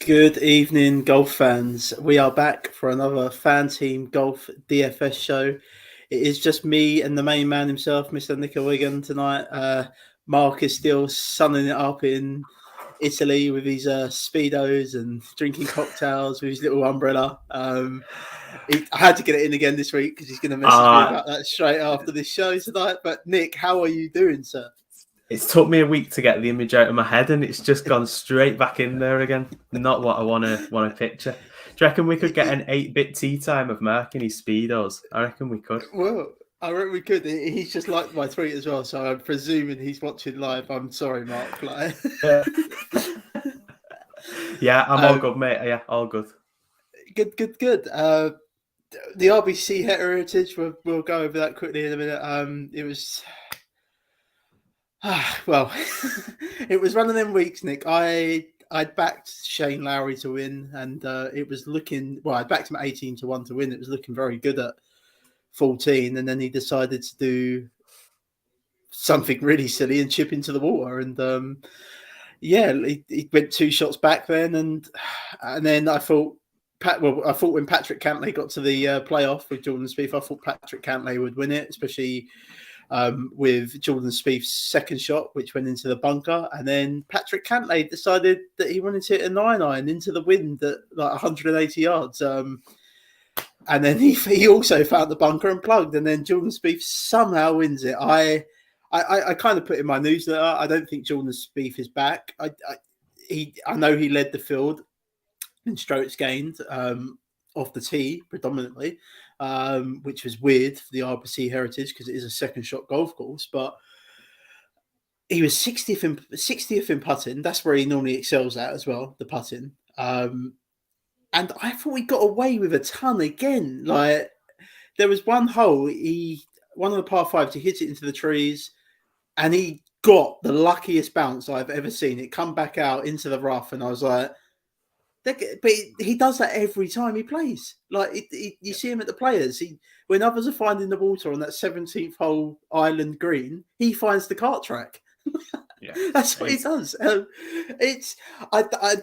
Good evening, golf fans. We are back for another FanTeam Golf DFS show. It is just me and the main man himself, Mr. Nico Wigan, tonight. Mark is still sunning it up in Italy with his Speedos and drinking cocktails with his little umbrella. I had to get it in again this week because he's going to message me about that straight after this show tonight. But Nick, how are you doing, sir? It's took me a week to get the image out of my head, and it's just gone straight back in there again. Not what I want to picture. Do you reckon we could get an 8-bit tea time of Mark in his Speedos? I reckon we could. Well, I reckon we could. He's just liked my tweet as well, so I'm presuming he's watching live. I'm sorry, Mark. Yeah, I'm all good, mate. Yeah, all good. Good. The RBC heritage, we'll go over that quickly in a minute. It was... well, it was one of them weeks, Nick. I'd backed Shane Lowry to win, and it was looking... Well, I backed him at 18 to 1 to win. It was looking very good at 14, and then he decided to do something really silly and chip into the water. And he went 2 shots back then, and then I thought... I thought when Patrick Cantlay got to the playoff with Jordan Spieth, I thought Patrick Cantlay would win it, especially... with Jordan Spieth's second shot, which went into the bunker. And then Patrick Cantlay decided that he wanted to hit a 9-iron into the wind at like 180 yards. And then he also found the bunker and plugged. And then Jordan Spieth somehow wins it. I kind of put in my newsletter, I don't think Jordan Spieth is back. I know he led the field in strokes gained off the tee predominantly. Which was weird for the RBC heritage because it is a second shot golf course, but he was 60th in putting. That's where he normally excels at as well, the putting. And I thought we got away with a ton again. Like there was one hole, one of the par fives, he hit it into the trees and he got the luckiest bounce I've ever seen. It come back out into the rough and I was like, but he does that every time he plays. Like you see him at the Players. When others are finding the water on that 17th hole island green, he finds the kart track. Yeah, that's what he does. I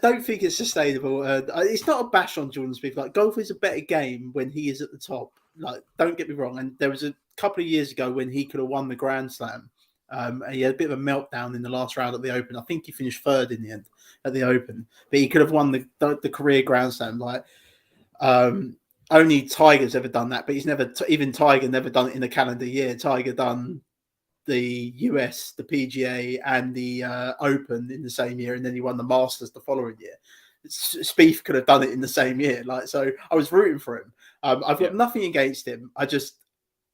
don't think it's sustainable. It's not a bash on Jordan Spieth. Like golf is a better game when he is at the top. Like don't get me wrong. And there was a couple of years ago when he could have won the Grand Slam. And he had a bit of a meltdown in the last round at the Open. I think he finished third in the end at the Open, but he could have won the career Grand Slam. Like only Tiger's ever done that, but he's never even Tiger never done it in a calendar year. Tiger done the US, the PGA, and the Open in the same year, and then he won the Masters the following year. Spieth could have done it in the same year. Like so, I was rooting for him. I've got nothing against him. As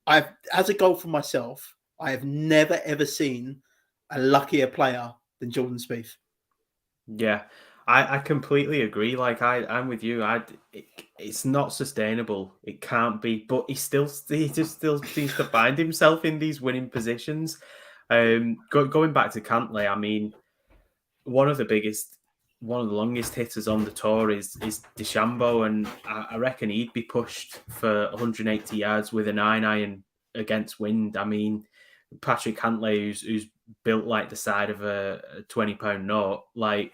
a golfer myself. I have never, ever seen a luckier player than Jordan Spieth. Yeah, I completely agree. Like, I'm with you. It's not sustainable. It can't be. But he just still seems to find himself in these winning positions. Going back to Cantlay, I mean, one of the longest hitters on the tour is DeChambeau, and I reckon he'd be pushed for 180 yards with a 9-iron against wind. I mean, Patrick Cantlay, who's built like the side of a 20-pound note, like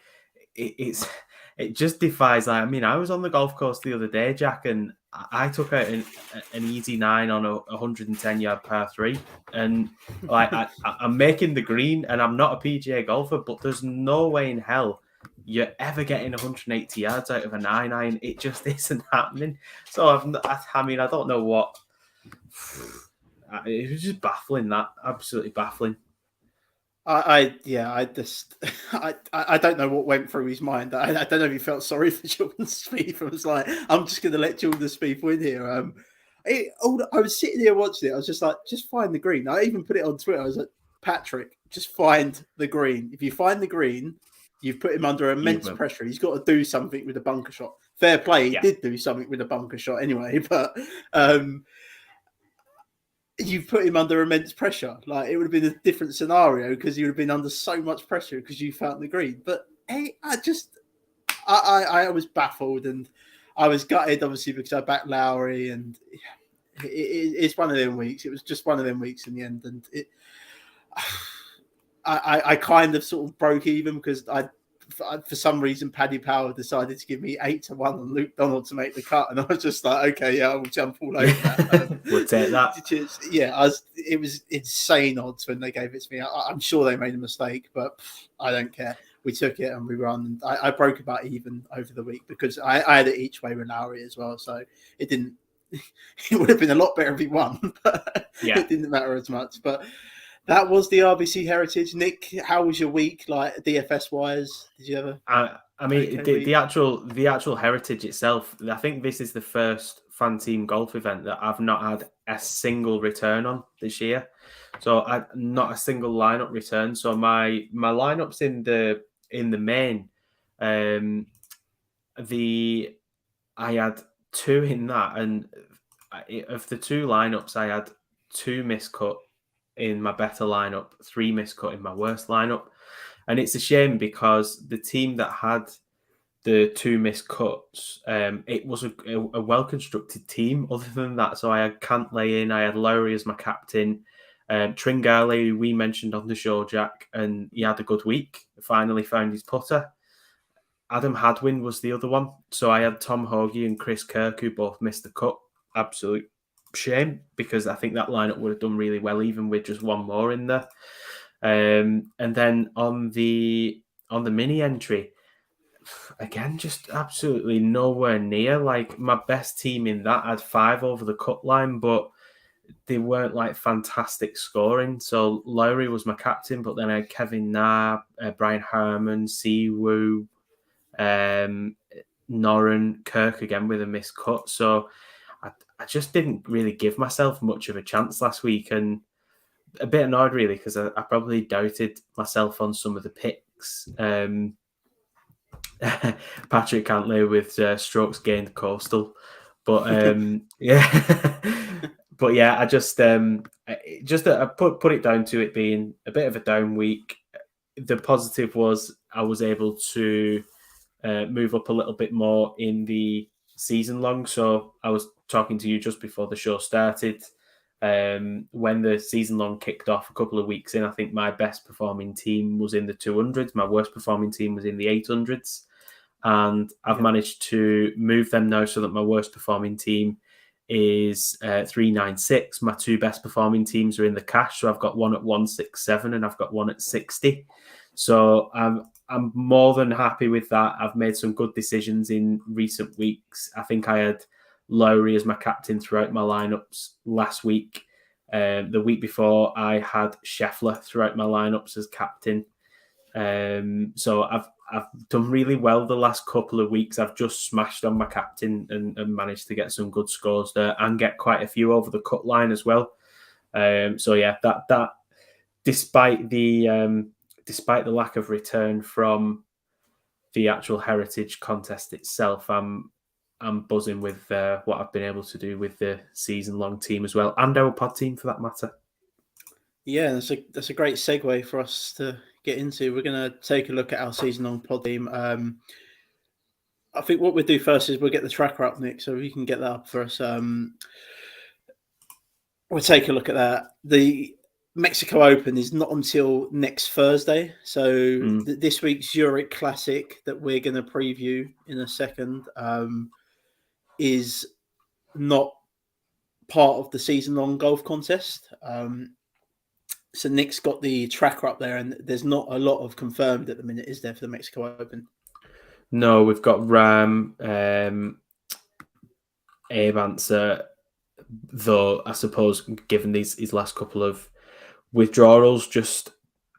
it just defies. Like, I mean, I was on the golf course the other day, Jack, and I took out an easy 9 on a 110-yard par 3, and like I'm making the green, and I'm not a PGA golfer, but there's no way in hell you're ever getting 180 yards out of a 9-iron. It just isn't happening. So I mean, I don't know what. It was just baffling. That absolutely baffling. I don't know what went through his mind. I don't know if he felt sorry for Jordan Spieth. I was like, I'm just going to let Jordan Spieth win here. I was sitting there watching it. I was just like, just find the green. I even put it on Twitter. I was like, Patrick, just find the green. If you find the green, you've put him under immense pressure. He's got to do something with a bunker shot. Fair play, he did do something with a bunker shot anyway, but you've put him under immense pressure. Like, it would have been a different scenario because he would have been under so much pressure because you found the green. But hey, I was baffled, and I was gutted, obviously, because I backed Lowry, and it's one of them weeks. It was just one of them weeks in the end, and I kind of sort of broke even because for some reason, Paddy Power decided to give me 8-1 on Luke Donald to make the cut, and I was just like, okay, yeah, I will jump all over that. We'll take that. It was insane odds when they gave it to me. I'm sure they made a mistake, but I don't care. We took it and we run. And I broke about even over the week because I had it each way with Lowry as well, so it didn't. It would have been a lot better if he won, but it didn't matter as much. But that was the RBC Heritage. Nick, how was your week, like DFS wise? Did you ever? I mean, the actual Heritage itself. I think this is the first FanTeam golf event that I've not had a single return on this year. So not a single lineup return. So my lineups in the main, I had 2 in that, and of the 2 lineups, I had 2 miscut in my better lineup, 3 miscut in my worst lineup. And it's a shame because the team that had the 2 miscuts, it was a well-constructed team other than that. So I had Cantlay in, I had Lowry as my captain, Tringale, who we mentioned on the show, Jack, and he had a good week, finally found his putter. Adam Hadwin was the other one. So I had Tom Hoagie and Chris Kirk, who both missed the cut. Absolute shame, because I think that lineup would have done really well even with just one more in there. And then on the mini entry, again, just absolutely nowhere near. Like, my best team in that had 5 over the cut line, but they weren't like fantastic scoring. So Lowry was my captain, but then I had Kevin Na, Brian Harmon, Siwoo, Noren, Kirk again with a missed cut. So I just didn't really give myself much of a chance last week, and a bit annoyed really because I probably doubted myself on some of the picks. Patrick Cantlay with strokes gained coastal, but but yeah, I just put it down to it being a bit of a down week. The positive was I was able to move up a little bit more in the season long. So I was talking to you just before the show started. When the season long kicked off a couple of weeks in, I think my best performing team was in the 200s. My worst performing team was in the 800s. And I've managed to move them now so that my worst performing team is 396. My 2 best performing teams are in the cash. So I've got one at 167 and I've got one at 60. So I'm more than happy with that. I've made some good decisions in recent weeks. I think I had Lowry as my captain throughout my lineups last week. The week before, I had Scheffler throughout my lineups as captain. So I've done really well the last couple of weeks. I've just smashed on my captain and managed to get some good scores there and get quite a few over the cut line as well. So yeah, that despite the lack of return from the actual Heritage contest itself, I'm buzzing with what I've been able to do with the season-long team as well, and our pod team for that matter. Yeah, that's a great segue for us to get into. We're going to take a look at our season-long pod team. I think what we'll do first is we'll get the tracker up, Nick, so we can get that up for us. We'll take a look at that. The Mexico Open is not until next Thursday. So this week's Zurich Classic that we're going to preview in a second is not part of the season-long golf contest. So Nick's got the tracker up there, and there's not a lot of confirmed at the minute, is there, for the Mexico Open? No, we've got Ram, Abe Answer, though I suppose given his last couple of withdrawals, just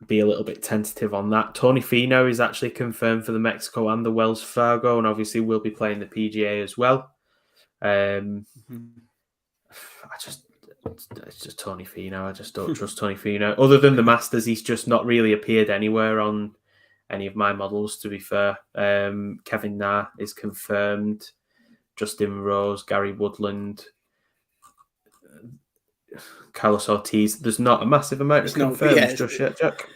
be a little bit tentative on that. Tony Finau is actually confirmed for the Mexico and the Wells Fargo, and obviously we'll be playing the PGA as well. It's just Tony Finau. I just don't trust Tony Finau. Other than the Masters, he's just not really appeared anywhere on any of my models, to be fair. Kevin Na is confirmed. Justin Rose, Gary Woodland, Carlos Ortiz. There's not a massive amount of confirmed just yet, Jack.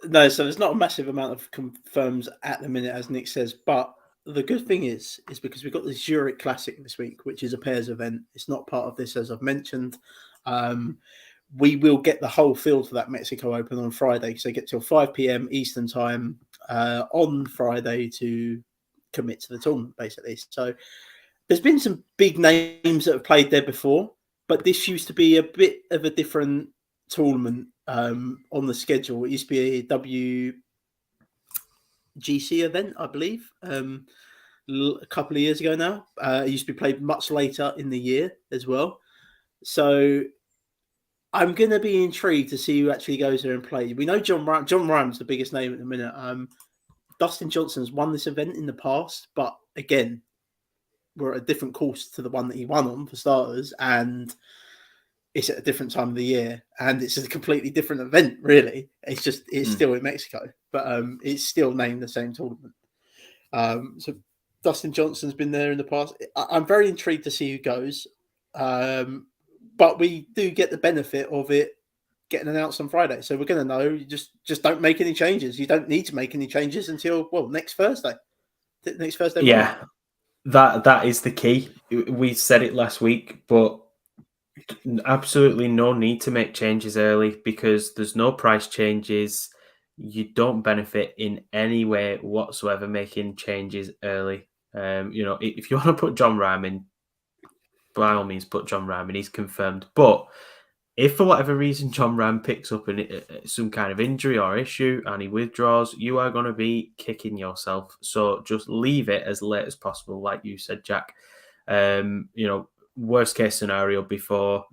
No, so there's not a massive amount of confirms at the minute, as Nick says. But the good thing is because we've got the Zurich Classic this week, which is a pairs event. It's not part of this, as I've mentioned. We will get the whole field for that Mexico Open on Friday. So they get till 5 p.m. Eastern time on Friday to commit to the tournament, basically. So there's been some big names that have played there before, but this used to be a bit of a different tournament on the schedule. It used to be a WGC event, I believe, a couple of years ago now. It used to be played much later in the year as well. So I'm going to be intrigued to see who actually goes there and plays. We know John Rahm's the biggest name at the minute. Dustin Johnson's won this event in the past, but again, we're at a different course to the one that he won on, for starters, and it's at a different time of the year, and it's a completely different event, really. It's still in Mexico, but it's still named the same tournament. So Dustin Johnson's been there in the past. I'm very intrigued to see who goes, but we do get the benefit of it getting announced on Friday, so we're going to know. You just don't make any changes. You don't need to make any changes until next Thursday. Next Thursday morning. Yeah, that is the key. We said it last week, but absolutely no need to make changes early because there's no price changes. You don't benefit in any way whatsoever making changes early. If you want to put John Rahm in, by all means, put John Rahm in. He's confirmed. But if for whatever reason John Rahm picks up some kind of injury or issue and he withdraws, you are going to be kicking yourself. So just leave it as late as possible, like you said, Jack. Worst case scenario before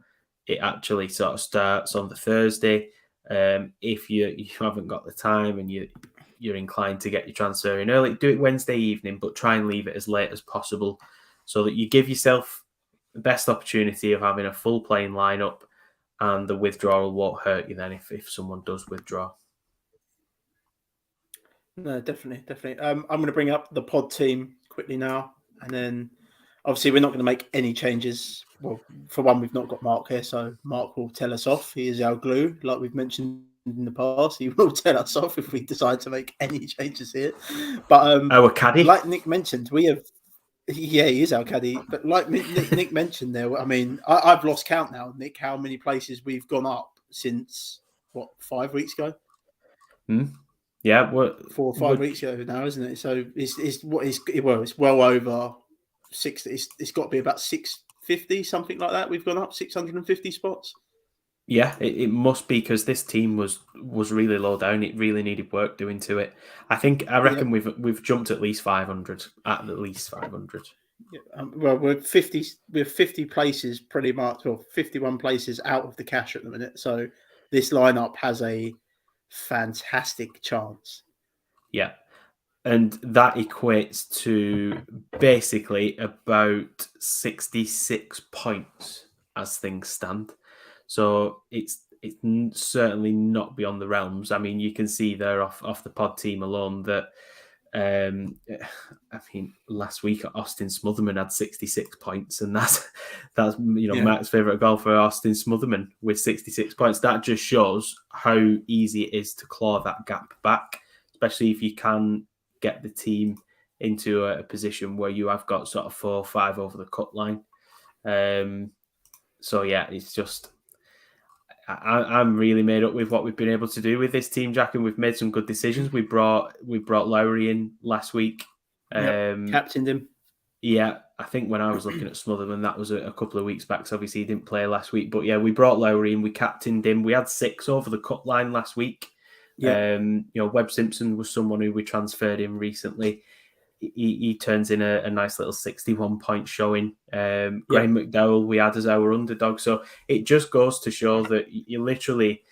it actually sort of starts on the Thursday. If you haven't got the time and you're inclined to get your transfer in early, do it Wednesday evening, but try and leave it as late as possible so that you give yourself the best opportunity of having a full playing lineup, and the withdrawal won't hurt you then if someone does withdraw. No, definitely. I'm going to bring up the pod team quickly now, and then obviously we're not going to make any changes. Well, for one, we've not got Mark here, so Mark will tell us off. He is our glue, like we've mentioned in the past. He will tell us off if we decide to make any changes here. But our caddy, like Nick mentioned, we have. Yeah, he is our caddy. But like Nick mentioned there, I mean, I've lost count now, Nick, how many places we've gone up since, 5 weeks ago? Yeah, 4 or 5 weeks ago now, isn't it? So it's well over 60. It's got to be about 650, something like that. We've gone up 650 spots. Yeah, it must be because this team was really low down. It really needed work doing to it. I reckon we've jumped at least 500. At least 500. Yeah, we're 50 places pretty much, or 51 places out of the cash at the minute. So this lineup has a fantastic chance. Yeah, and that equates to basically about 66 points as things stand. So it's certainly not beyond the realms. I mean, you can see there off the pod team alone that last week Austin Smotherman had 66 points, and that's Matt's favourite golfer, Austin Smotherman, with 66 points. That just shows how easy it is to claw that gap back, especially if you can get the team into a position where you have got sort of 4 or 5 over the cut line. So yeah, it's just. I'm really made up with what we've been able to do with this team, Jack, and we've made some good decisions. We brought Lowry in last week. Captained him. Yeah, I think when I was looking at Smotherman, that was a couple of weeks back. So obviously he didn't play last week. But yeah, we brought Lowry in, we captained him. We had 6 over the cut line last week. Yeah. Webb Simpson was someone who we transferred in recently. He turns in a nice little 61-point showing. Graham McDowell we had as our underdog. So it just goes to show that you literally,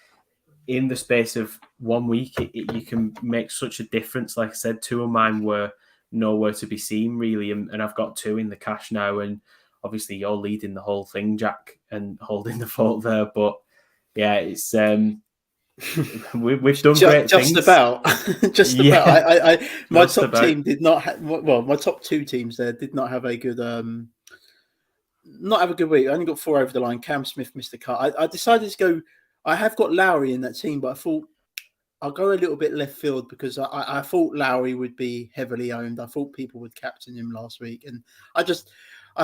in the space of 1 week, you can make such a difference. Like I said, 2 of mine were nowhere to be seen, really. And I've got 2 in the cash now. And obviously you're leading the whole thing, Jack, and holding the fort there. But yeah, it's we've done great just things. about, just about. My just top about. team did not have. Well, my top two teams there did not have a good not have a good week. I only got 4 over the line. Cam Smith missed the cut. I decided to go. I have got Lowry in that team, but I thought I'll go a little bit left field because I thought Lowry would be heavily owned. I thought people would captain him last week, and I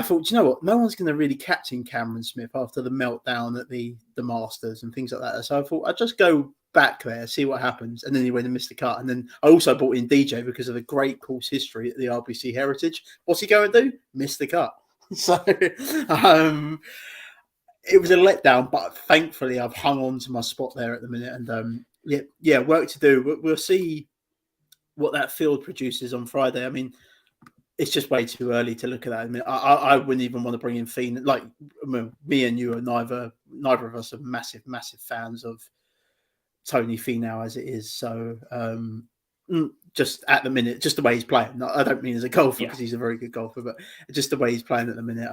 thought, do you know what? No one's going to really captain Cameron Smith after the meltdown at the Masters and things like that. So I thought I'd just go back there, see what happens, and then he went and missed the cut. And then I also brought in DJ because of the great course history at the RBC Heritage. What's he going to do? Miss the cut. So it was a letdown, but thankfully I've hung on to my spot there at the minute. And work to do. We'll see what that field produces on Friday. I mean, it's just way too early to look at that. I mean, I wouldn't even want to bring in Fiend. Like, I mean, me and you are neither of us are massive fans of Tony Finau as it is. So just at the minute, just the way he's playing. I don't mean as a golfer because he's a very good golfer, but just the way he's playing at the minute.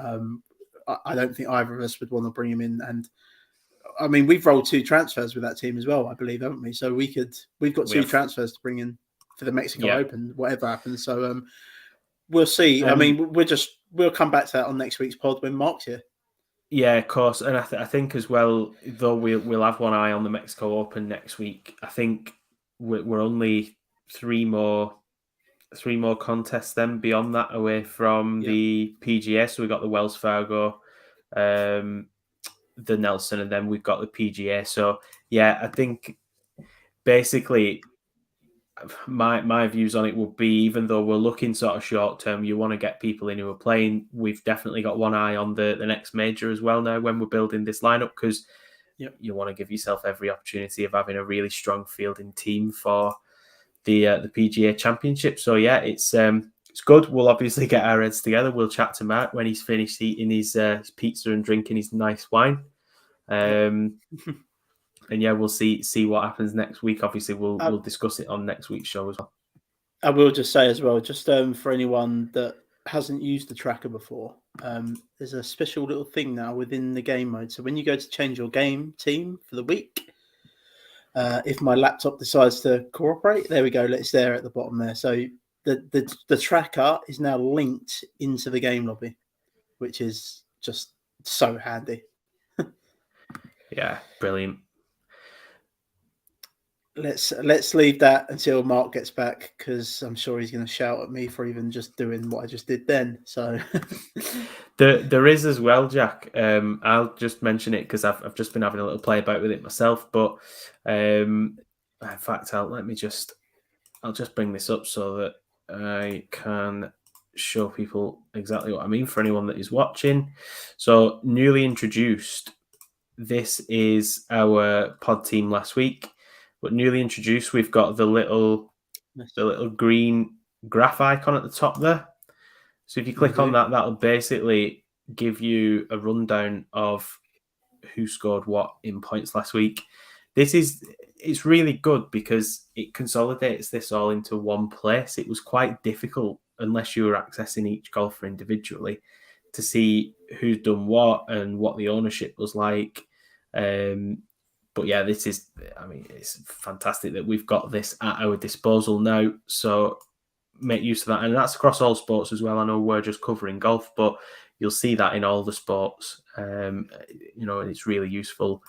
I don't think either of us would want to bring him in. And I mean, we've rolled 2 transfers with that team as well, I believe, haven't we? So we've got 2 transfers to bring in for the Mexico Open, whatever happens. So we'll see. I mean, we'll come back to that on next week's pod when Mark's here. Yeah, of course. And I think as well, though we'll have one eye on the Mexico Open next week. I think we're only 3 more contests then beyond that away from the PGA. So we've got the Wells Fargo, the Nelson, and then we've got the PGA. So yeah, I think basically my views on it would be, even though we're looking sort of short term, you want to get people in who are playing. We've definitely got one eye on the next major as well now when we're building this lineup, because you want to give yourself every opportunity of having a really strong fielding team for the PGA Championship. So yeah, it's good. We'll obviously get our heads together. We'll chat to Matt when he's finished eating his pizza and drinking his nice wine. And yeah, we'll see what happens next week. Obviously, we'll discuss it on next week's show as well. I will just say as well, just for anyone that hasn't used the tracker before, there's a special little thing now within the game mode. So when you go to change your game team for the week, if my laptop decides to cooperate, there we go. It's there at the bottom there. So the tracker is now linked into the game lobby, which is just so handy. Yeah, brilliant. Let's leave that until Mark gets back, because I'm sure he's going to shout at me for even just doing what I just did then. So there is as well, Jack. I'll just mention it because I've just been having a little play about with it myself. But in fact, I'll just bring this up so that I can show people exactly what I mean for anyone that is watching. So newly introduced. This is our pod team last week. But newly introduced, we've got the little green graph icon at the top there. So if you click on that, that'll basically give you a rundown of who scored what in points last week. It's really good because it consolidates this all into one place. It was quite difficult, unless you were accessing each golfer individually, to see who's done what and what the ownership was like. But yeah, it's fantastic that we've got this at our disposal now. So make use of that. And that's across all sports as well. I know we're just covering golf, but you'll see that in all the sports. And it's really useful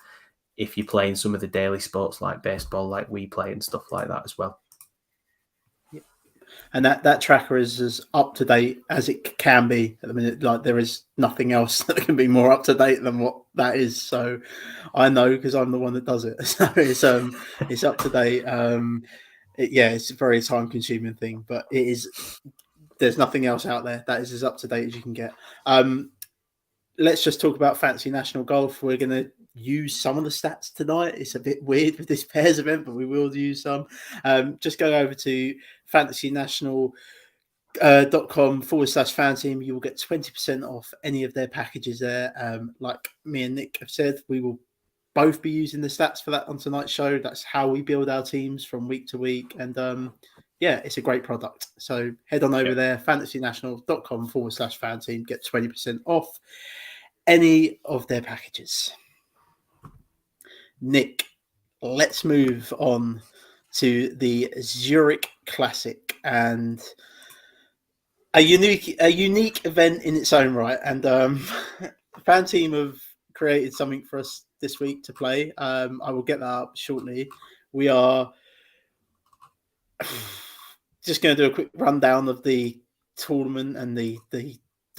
if you're playing some of the daily sports like baseball, like we play, and stuff like that as well. And that tracker is as up to date as it can be at the minute. Like, there is nothing else that can be more up to date than what that is. So I know, because I'm the one that does it. So it's up to date. It's a very time consuming thing, but it is. There's nothing else out there that is as up to date as you can get. Let's just talk about Fantasy National Golf. We're going to use some of the stats tonight. It's a bit weird with this pairs event, but we will use some. Just go over to fantasynational.com/FanTeam. You will get 20% off any of their packages there. Like me and Nick have said, we will both be using the stats for that on tonight's show. That's how we build our teams from week to week. And yeah, it's a great product. So head on over there, fantasynational.com/FanTeam, get 20% off any of their packages. Nick, let's move on to the Zurich Classic, and a unique event in its own right. And FanTeam have created something for us this week to play. I will get that up shortly. We are just going to do a quick rundown of the tournament and the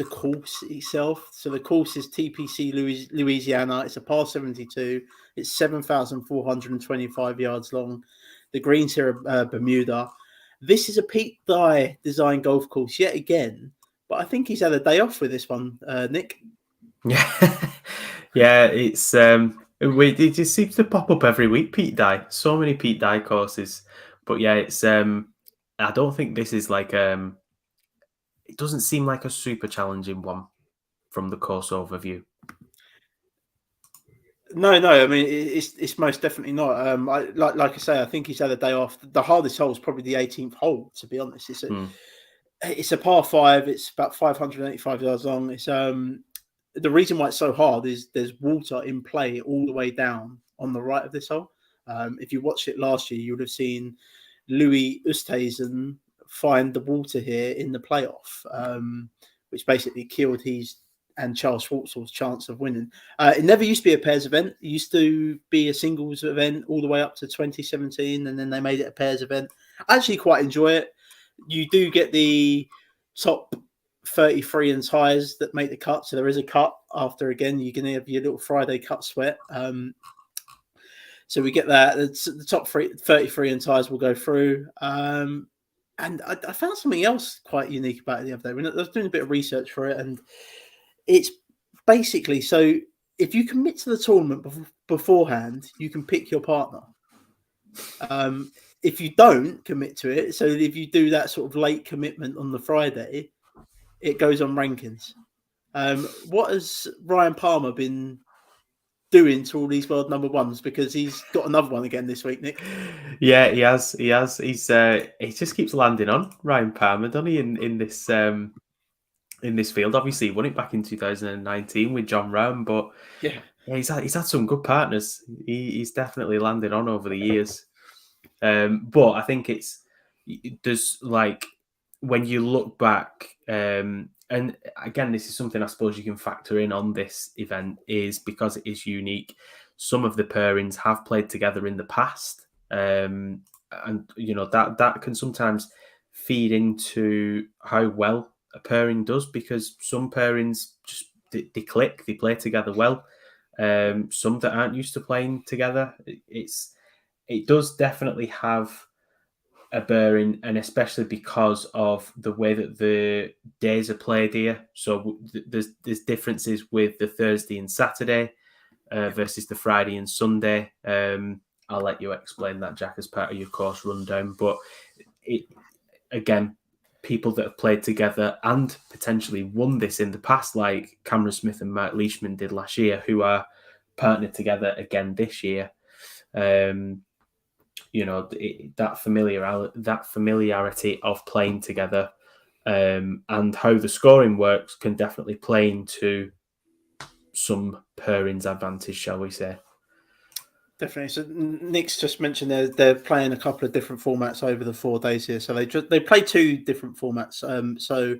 course itself. So the course is TPC Louisiana. It's a par 72. It's 7,425 yards long. The greens here are Bermuda. This is a Pete Dye designed golf course yet again, but I think he's had a day off with this one, Nick. Yeah, yeah. It just seems to pop up every week. Pete Dye, so many Pete Dye courses, but yeah, it's I don't think this is like it doesn't seem like a super challenging one from the course overview. No. I mean, it's most definitely not. Like I say, I think he's had a day off. The hardest hole is probably the 18th hole. To be honest, it's a par 5. It's about 585 yards long. It's the reason why it's so hard is there's water in play all the way down on the right of this hole. If you watched it last year, you would have seen Louis Oosthuizen find the water here in the playoff, which basically killed his and Charles Schwartzel's chance of winning. It never used to be a pairs event. It used to be a singles event all the way up to 2017, and then they made it a pairs event. I actually quite enjoy it. You do get the top 33 and ties that make the cut. So there is a cut after, again, you can have your little Friday cut sweat. So we get that. The top 33 and ties will go through. And I found something else quite unique about it the other day. I was doing a bit of research for it, and it's basically, so if you commit to the tournament beforehand, you can pick your partner. If you don't commit to it, so if you do that sort of late commitment on the Friday, it goes on rankings. What has Ryan Palmer been doing to all these world number ones? Because he's got another one again this week, Nick. Yeah, he has. He just keeps landing on Ryan Palmer, doesn't he? In this field, obviously, he won it back in 2019 with John Ram, but yeah, he's had some good partners. He's definitely landed on over the years. But I think there's like, when you look back, and again, this is something I suppose you can factor in on this event, is because it is unique. Some of the pairings have played together in the past, and that can sometimes feed into how well a pairing does, because some pairings just they click, they play together well. Some that aren't used to playing together, it does definitely have a bearing, and especially because of the way that the days are played here. So there's differences with the Thursday and Saturday versus the Friday and Sunday. I'll let you explain that, Jack, as part of your course rundown. But again, people that have played together and potentially won this in the past, like Cameron Smith and Mark Leishman did last year, who are partnered together again this year. That familiarity of playing together, and how the scoring works can definitely play into some pairings advantage, shall we say. Definitely. So Nick's just mentioned they're playing a couple of different formats over the 4 days here. So they play 2 different formats. So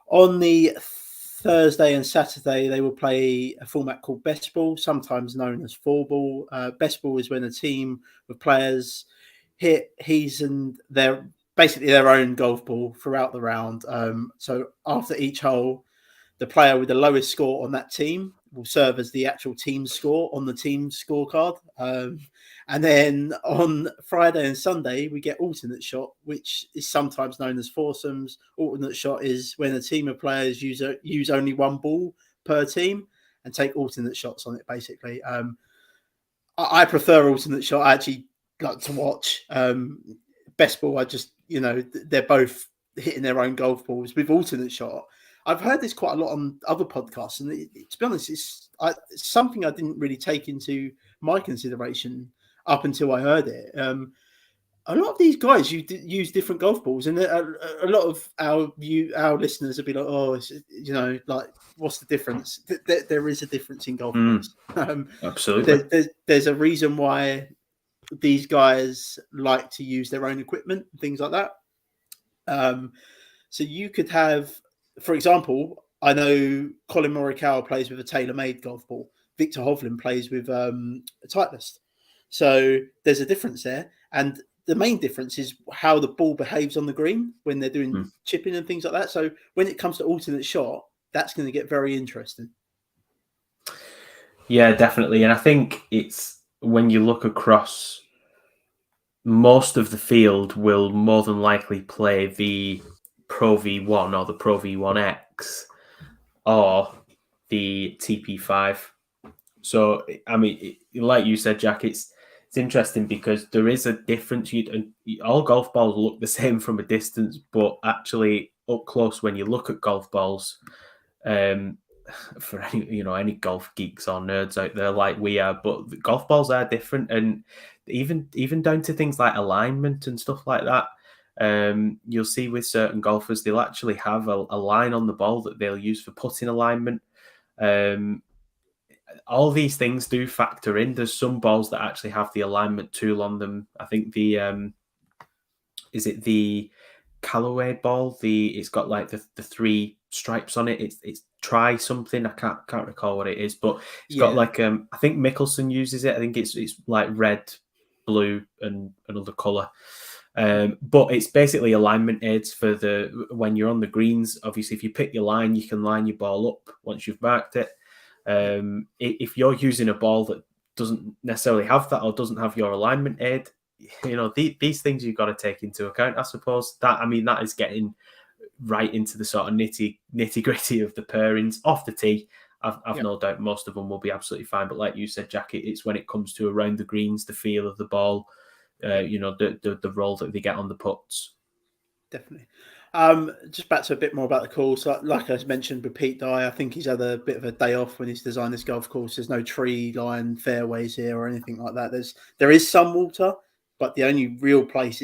on the Thursday and Saturday, they will play a format called best ball, sometimes known as 4-ball. Best ball is when a team with players hit basically their own golf ball throughout the round. So after each hole, the player with the lowest score on that team will serve as the actual team score on the team scorecard. And then on Friday and Sunday, we get alternate shot, which is sometimes known as foursomes. Alternate shot is when a team of players use only 1 ball per team and take alternate shots on it, basically. I prefer alternate shot. I actually like to watch. Best ball, they're both hitting their own golf balls. With alternate shot, I've heard this quite a lot on other podcasts, and to be honest, it's something I didn't really take into my consideration up until I heard it. a lot of these guys use different golf balls, and a lot of our listeners will be like, "Oh, like what's the difference?" There is a difference in golf balls. Absolutely, there's a reason why these guys like to use their own equipment and things like that. So you could have, for example, I know Colin Morikawa plays with a tailor-made golf ball. Victor Hovland plays with a Titleist. So there's a difference there, and the main difference is how the ball behaves on the green when they're doing chipping and things like that. So when it comes to alternate shot, that's going to get very interesting. Yeah, definitely. And I think it's when you look across, most of the field will more than likely play the Pro V1 or the Pro V1X or the TP5. So, I mean, like you said, Jack, it's interesting because there is a difference. All golf balls look the same from a distance, but actually up close, when you look at golf balls, for any golf geeks or nerds out there like we are, but the golf balls are different, and even down to things like alignment and stuff like that. You'll see with certain golfers, they'll actually have a line on the ball that they'll use for putting alignment. All these things do factor in. There's some balls that actually have the alignment tool on them. I think is it the Callaway ball? It's got like the three stripes on it. It's try something. I can't recall what it is, but it's got like I think Mickelson uses it. I think it's like red, blue, and another color. But it's basically alignment aids for when you're on the greens. Obviously, if you pick your line, you can line your ball up once you've marked it. If you're using a ball that doesn't necessarily have that or doesn't have your alignment aid, these things you've got to take into account. I suppose that is getting right into the sort of nitty gritty of the pairings off the tee. I've no doubt most of them will be absolutely fine. But like you said, Jack, it's when it comes to around the greens, the feel of the ball, the roll that they get on the putts. Definitely. Just back to a bit more about the course. Like I mentioned with Pete Dye, I think he's had a bit of a day off when he's designed this golf course. There's no tree line fairways here or anything like that. There is some water, but the only real place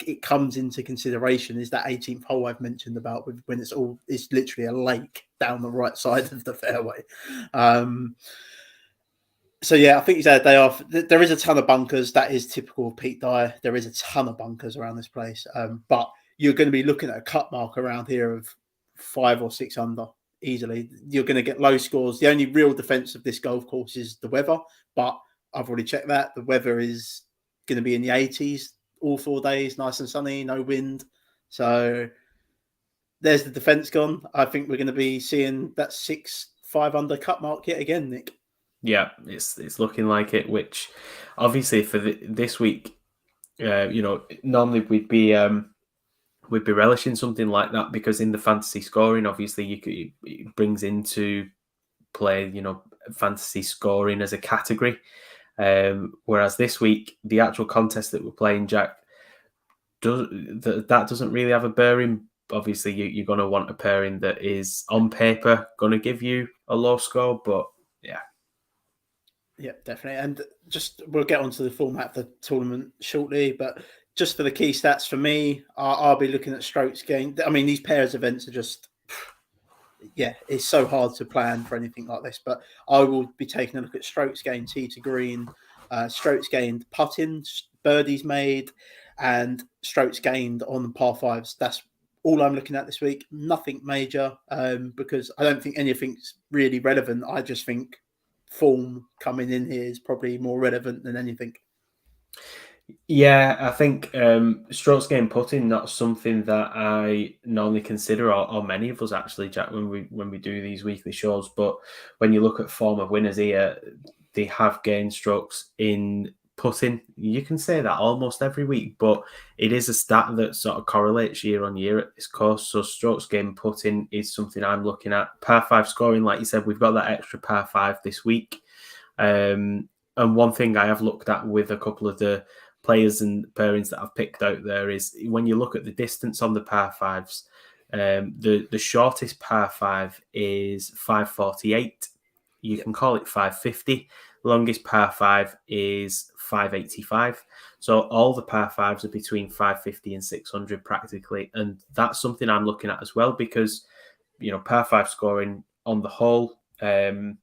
it comes into consideration is that 18th hole I've mentioned about, when it's literally a lake down the right side of the fairway. So yeah, I think he's had a day off. There is a ton of bunkers. That is typical of Pete Dye. There is a ton of bunkers around this place. But you're going to be looking at a cut mark around here of 5 or 6 under easily. You're going to get low scores. The only real defense of this golf course is the weather, but I've already checked that. The weather is going to be in the 80s all 4 days, nice and sunny, no wind. So there's the defense gone. I think we're going to be seeing that 5 under cut mark yet again, Nick. Yeah, it's looking like it. Which obviously for this week, normally we'd be relishing something like that, because in the fantasy scoring, obviously it brings into play, fantasy scoring as a category. Whereas this week, the actual contest that we're playing, Jack, that doesn't really have a bearing. Obviously, you're going to want a pairing that is on paper going to give you a low score, but yeah. Yeah, definitely. And just we'll get onto the format of the tournament shortly, but just for the key stats for me, I'll be looking at strokes gained. I mean, these pairs events are just, it's so hard to plan for anything like this, but I will be taking a look at strokes gained tee to green, strokes gained putting, birdies made, and strokes gained on par fives. That's all I'm looking at this week. Nothing major, because I don't think anything's really relevant. I just think form coming in here is probably more relevant than anything. Yeah, I think strokes gained putting, not something that I normally consider, or many of us actually, Jack, when we do these weekly shows. But when you look at former winners here, they have gained strokes in putting. You can say that almost every week, but it is a stat that sort of correlates year on year at this course. So strokes gained putting is something I'm looking at. Par 5 scoring, like you said, we've got that extra par 5 this week. And one thing I have looked at with a couple of the players and pairings that I've picked out there is when you look at the distance on the par 5s, the shortest par 5 is 548. You can call it 550. Longest par 5 is 585. So all the par 5s are between 550 and 600 practically. And that's something I'm looking at as well because, par 5 scoring on the whole, though,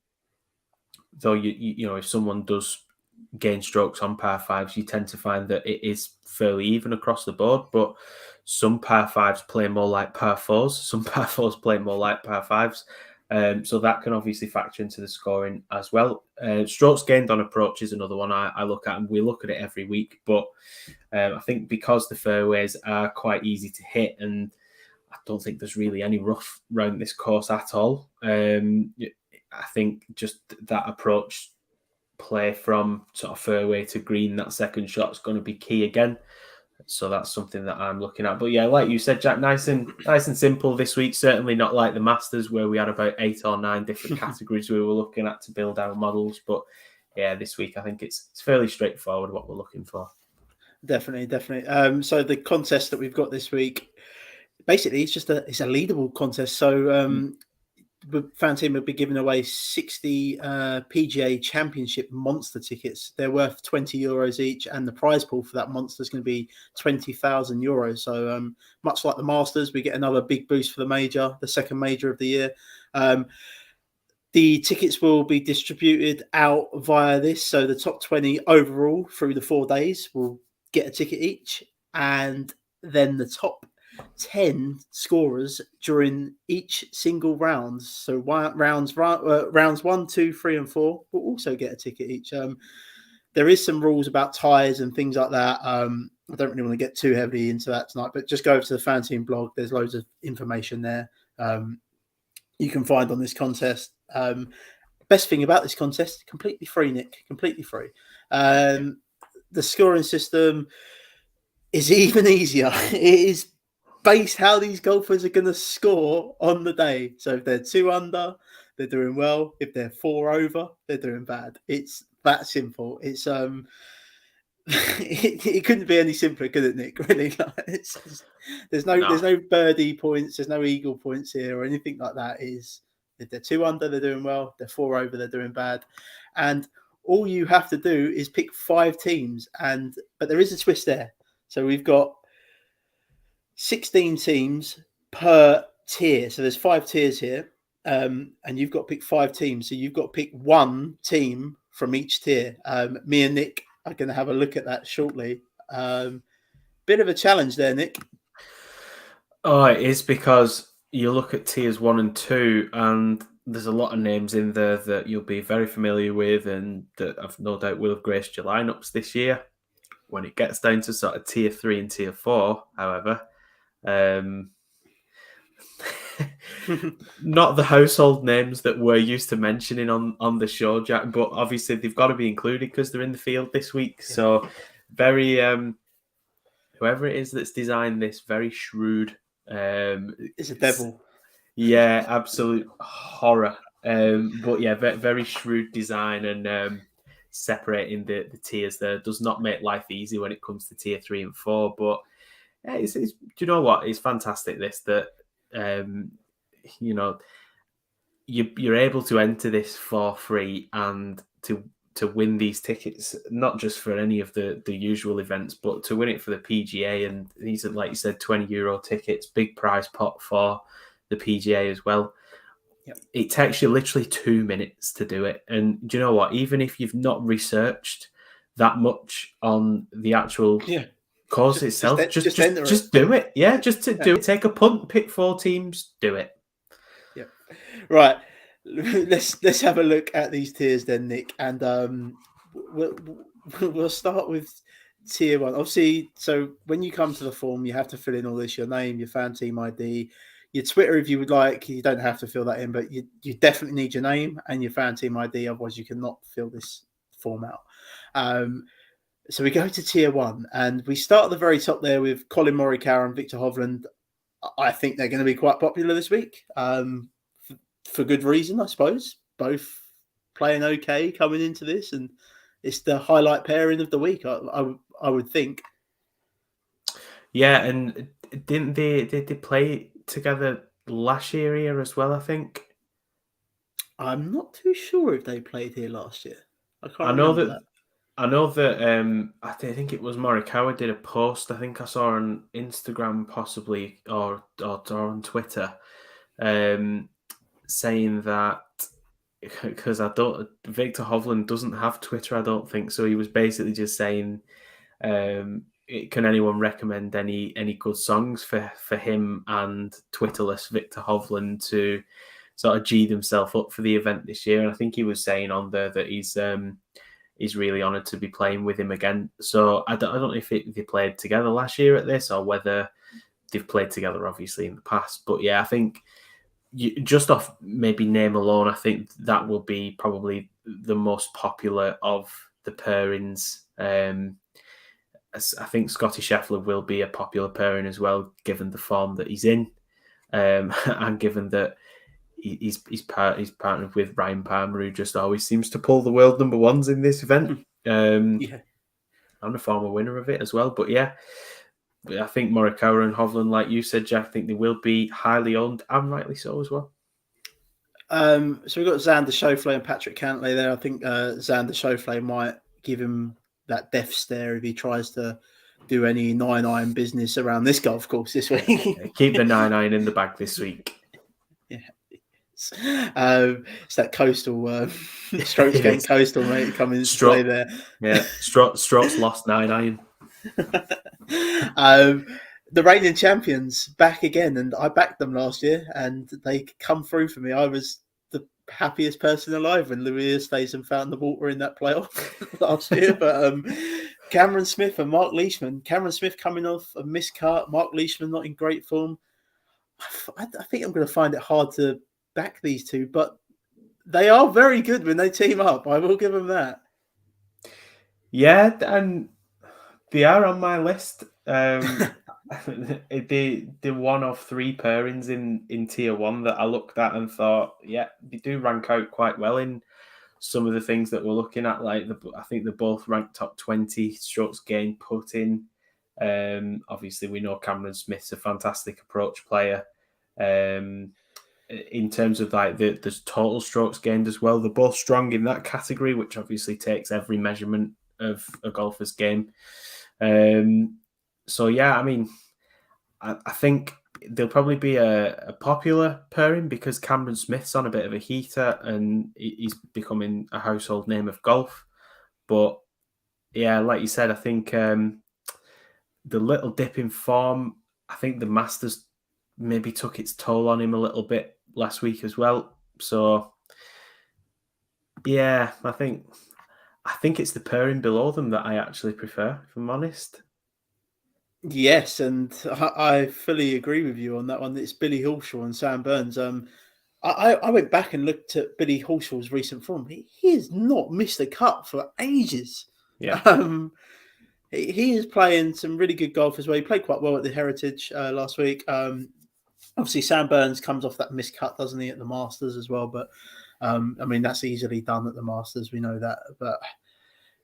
if someone does gain strokes on par 5s, you tend to find that it is fairly even across the board. But some par 5s play more like par 4s. Some par 4s play more like par 5s. So that can obviously factor into the scoring as well. Strokes gained on approach is another one I look at, and we look at it every week. But I think because the fairways are quite easy to hit, and I don't think there's really any rough around this course at all. I think just that approach play from sort of fairway to green, that second shot is going to be key again. So that's something that I'm looking at. But yeah, like you said, Jack, nice and simple this week. Certainly not like the Masters where we had about 8 or 9 different categories we were looking at to build our models. But yeah, this week I think it's fairly straightforward what we're looking for. Definitely. So the contest that we've got this week, basically, it's a leaderboard contest. So FanTeam will be giving away 60 PGA Championship Monster tickets. They're worth €20 each, and the prize pool for that Monster is going to be €20,000. So much like the Masters, we get another big boost for the major, the second major of the year. The tickets will be distributed out via this. So the top 20 overall through the 4 days will get a ticket each, and then the top 10 scorers during each single round. So rounds 1, 2, 3, and 4 will also get a ticket each. There is some rules about ties and things like that. I don't really want to get too heavily into that tonight, but just go over to the FanTeam blog. There's loads of information there you can find on this contest. Best thing about this contest, completely free, Nick. Completely free. The scoring system is even easier. It is based how these golfers are going to score on the day. So if they're 2 under, they're doing well. If they're 4 over, they're doing bad. It's that simple. It's it couldn't be any simpler, could it, Nick? Really, there's no birdie points, there's no eagle points here or anything like that. If they're 2 under, they're doing well. If they're 4 over, they're doing bad. And all you have to do is pick 5 teams, but there is a twist there. So we've got 16 teams per tier. So there's 5 tiers here, and you've got to pick 5 teams. So you've got to pick 1 team from each tier. Me and Nick are going to have a look at that shortly. Bit of a challenge there, Nick. Oh, it is, because you look at tiers 1 and 2, and there's a lot of names in there that you'll be very familiar with, and that I've no doubt will have graced your lineups this year. When it gets down to sort of tier 3 and tier 4, however, not the household names that we're used to mentioning on the show, Jack, but obviously they've got to be included because they're in the field this week. Yeah. So very whoever it is that's designed this, very shrewd. It's a devil. Yeah, absolute horror. But yeah, very shrewd design, and separating the tiers there does not make life easy when it comes to tier 3 and 4. But yeah, do you know what? It's fantastic that you're able to enter this for free and to win these tickets, not just for any of the usual events, but to win it for the PGA. And these are, like you said, €20 tickets, big prize pot for the PGA as well. Yep. It takes you literally 2 minutes to do it. And do you know what? Even if you've not researched that much on the actual course itself, just do it. Yeah, do it. Take a punt, pick 4 teams, do it. Yeah. Right. Let's have a look at these tiers then, Nick. And we'll start with tier 1. Obviously, so when you come to the form, you have to fill in all this: your name, your FanTeam ID, your Twitter if you would like. You don't have to fill that in, but you definitely need your name and your FanTeam ID, otherwise you cannot fill this form out. So we go to tier 1, and we start at the very top there with Colin Morikawa and Victor Hovland. I think they're going to be quite popular this week, for good reason, I suppose. Both playing okay coming into this, and it's the highlight pairing of the week, I would think. Yeah, and didn't they play together last year here as well, I think? I'm not too sure if they played here last year. I I can't know remember that that. I think it was Morikawa did a post. I think I saw on Instagram possibly or on Twitter, saying that because I don't Victor Hovland doesn't have Twitter. I don't think so. He was basically just saying, can anyone recommend any good songs for him and Twitterless Victor Hovland to sort of G themselves up for the event this year? And I think he was saying on there that he's really honoured to be playing with him again. So I don't know if they played together last year at this or whether they've played together, obviously, in the past. But yeah, I think just off maybe name alone, I think that will be probably the most popular of the pairings. I think Scotty Scheffler will be a popular pairing as well, given the form that he's in, and given that he's partnered with Ryan Palmer, who just always seems to pull the world number ones in this event. Yeah. I'm a former winner of it as well. But yeah, I think Morikawa and Hovland, like you said, Jack, I think they will be highly owned, and rightly so as well. So we've got Xander Schauffele and Patrick Cantlay there. I think Xander Schauffele might give him that death stare if he tries to do any 9-iron business around this golf course this week. Yeah, keep the 9-iron in the bag this week. Yeah. It's that coastal strokes game coastal, mate, coming into play there. Yeah, Strott's lost 9-iron. The reigning champions back again, and I backed them last year, and they come through for me. I was the happiest person alive when Louis Oosthuizen found the water in that playoff last year. But Cameron Smith and Mark Leishman. Cameron Smith coming off a miscut. Mark Leishman not in great form. I think I'm going to find it hard to back these two, but they are very good when they team up. I will give them that. Yeah, and they are on my list. The one of three pairings in tier one that I looked at and thought, yeah, they do rank out quite well in some of the things that we're looking at. Like I think they're both ranked top 20 strokes gained putting. Obviously, we know Cameron Smith's a fantastic approach player. In terms of like the total strokes gained as well, they're both strong in that category, which obviously takes every measurement of a golfer's game. So yeah, I mean, I think they'll probably be a popular pairing because Cameron Smith's on a bit of a heater and he's becoming a household name of golf. But yeah, like you said, I think the little dip in form, I think the Masters maybe took its toll on him a little bit last week as well. So yeah, I think it's the pairing below them that I actually prefer, if I'm honest. Yes, and I fully agree with you on that one. It's Billy Horschel and Sam Burns. I went back and looked at Billy Horschel's recent form. He has not missed a cut for ages. Yeah. He is playing some really good golf as well. He played quite well at the Heritage last week. Obviously, Sam Burns comes off that miscut, doesn't he, at the Masters as well? But I mean, that's easily done at the Masters. We know that. But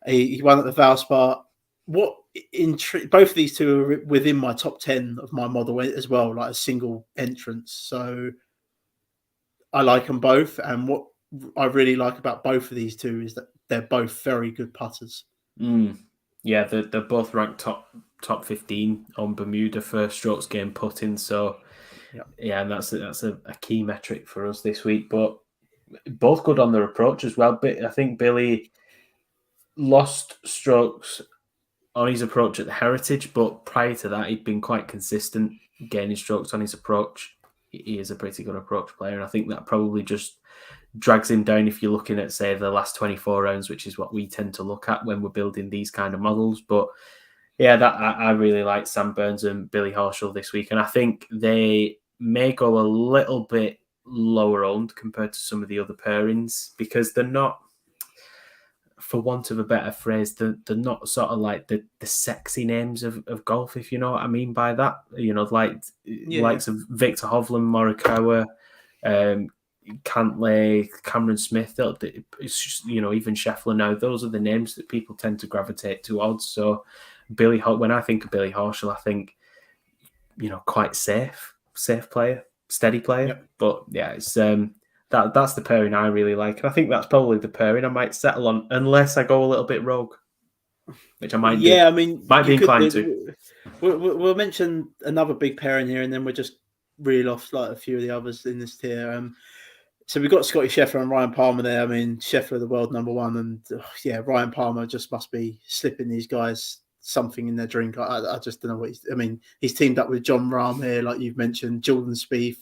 he won at the Valspar. What both of these two are within my top 10 of my model as well, like a single entrance. So I like them both. And what I really like about both of these two is that they're both very good putters. Yeah, they're both ranked top 15 on Bermuda for strokes gained putting. So yeah, and that's a key metric for us this week. But both good on their approach as well. But I think Billy lost strokes on his approach at the Heritage, but prior to that, he'd been quite consistent gaining strokes on his approach. He is a pretty good approach player, and I think that probably just drags him down if you're looking at, say, the last 24 rounds, which is what we tend to look at when we're building these kind of models. But yeah, that I really like Sam Burns and Billy Horschel this week, and I think they may go a little bit lower owned compared to some of the other pairings because they're not, for want of a better phrase, they're not sort of like the sexy names of golf, if you know what I mean by that. You know, likes of Victor Hovland, Morikawa, Cantlay, Cameron Smith. It's just, you know, even Scheffler now. Those are the names that people tend to gravitate towards. So when I think of Billy Horschel, I think, you know, quite safe player, steady player. Yep. But yeah, it's That's the pairing I really like. And I think that's probably the pairing I might settle on, unless I go a little bit rogue, which I might do. Yeah, I mean, Might be you could inclined do. to. We'll mention another big pairing here, and then we'll just reel off like a few of the others in this tier. So we've got Scotty Scheffler and Ryan Palmer there. I mean, Scheffler, the world number one, and yeah, Ryan Palmer just must be slipping these guys something in their drink. I just don't know what he's. I mean, he's teamed up with John Rahm here, like you've mentioned, Jordan Spieth,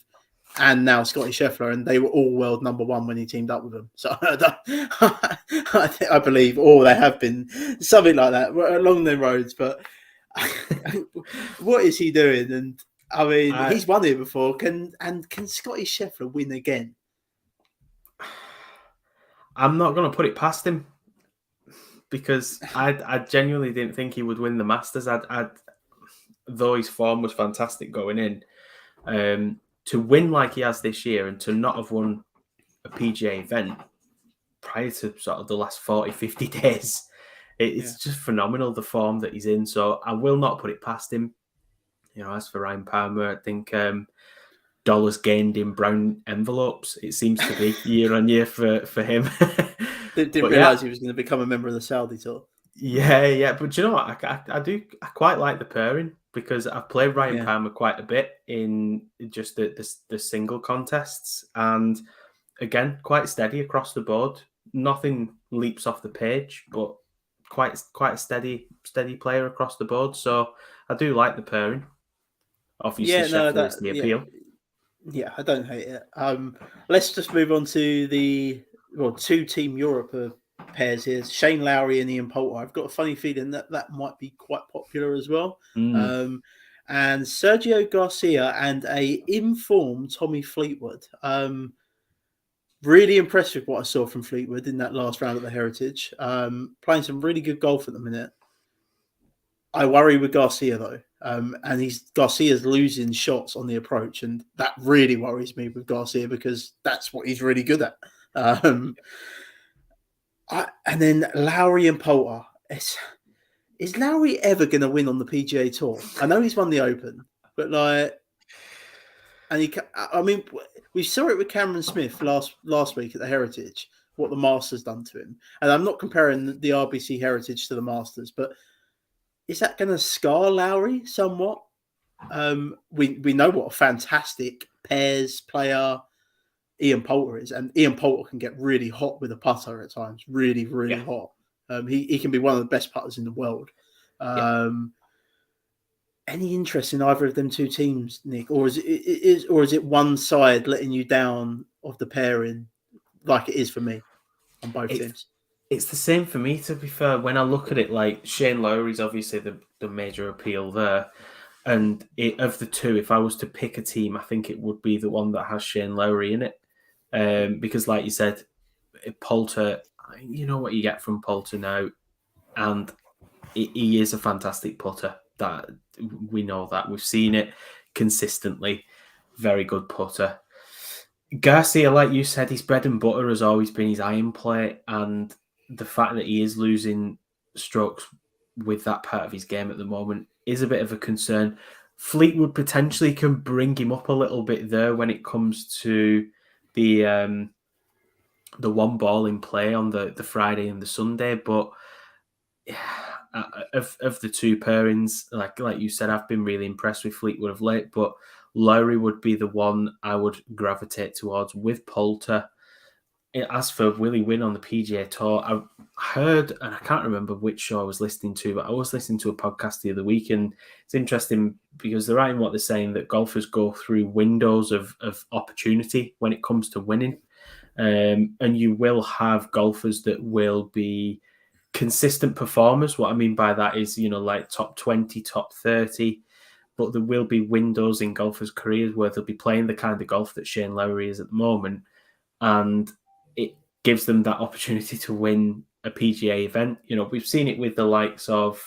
and now Scotty Scheffler, and they were all world number one when he teamed up with them. So I believe, or they have been something like that along the roads. But what is he doing? And I mean, he's won here before. Can Scotty Scheffler win again? I'm not going to put it past him because I genuinely didn't think he would win the Masters. Though his form was fantastic going in, to win like he has this year and to not have won a PGA event prior to sort of the last 40, 50 days, it's just phenomenal, the form that he's in. So I will not put it past him. You know, as for Ryan Palmer, I think dollars gained in brown envelopes, it seems to be year on year for him. Didn't realise he was going to become a member of the Saudi tour. Yeah. But you know what? I quite like the pairing because I've played Ryan Palmer quite a bit in just the single contests, and again, quite steady across the board. Nothing leaps off the page, but quite a steady player across the board. So I do like the pairing. Obviously, Scheffler is the appeal. Yeah, I don't hate it. Let's just move on to the two Team Europe pairs here. Shane Lowry and Ian Poulter. I've got a funny feeling that might be quite popular as well. And Sergio Garcia and a informed Tommy Fleetwood. Really impressed with what I saw from Fleetwood in that last round at the Heritage. Playing some really good golf at the minute. I worry with Garcia though, and Garcia's losing shots on the approach, and that really worries me with Garcia because that's what he's really good at. And then Lowry and Poulter. Is Lowry ever going to win on the PGA Tour? I know he's won the Open, but we saw it with Cameron Smith last week at the Heritage. What the Masters done to him, and I'm not comparing the RBC Heritage to the Masters, but is that going to scar Lowry somewhat? We know what a fantastic pairs player Ian Poulter is, and Ian Poulter can get really hot with a putter at times, really, really hot. He can be one of the best putters in the world. Any interest in either of them two teams, Nick, or is it one side letting you down of the pairing, like it is for me on both teams? It's the same for me, to be fair. When I look at it, like Shane Lowry's obviously the major appeal there. And of the two, if I was to pick a team, I think it would be the one that has Shane Lowry in it. Because like you said, Poulter, you know what you get from Poulter now. And he is a fantastic putter. That we know that. We've seen it consistently. Very good putter. Garcia, like you said, his bread and butter has always been his iron play, and the fact that he is losing strokes with that part of his game at the moment is a bit of a concern. Fleetwood potentially can bring him up a little bit there when it comes to the one ball in play on the Friday and the Sunday, but of the two pairings, like you said, I've been really impressed with Fleetwood of late, but Lowry would be the one I would gravitate towards with Poulter. As for will he win on the PGA Tour, I heard, and I can't remember which show I was listening to, but I was listening to a podcast the other week, and it's interesting because they're right in what they're saying, that golfers go through windows of opportunity when it comes to winning. And you will have golfers that will be consistent performers. What I mean by that is, like top 20, top 30, but there will be windows in golfers' careers where they'll be playing the kind of golf that Shane Lowry is at the moment, and it gives them that opportunity to win a PGA event. We've seen it with the likes of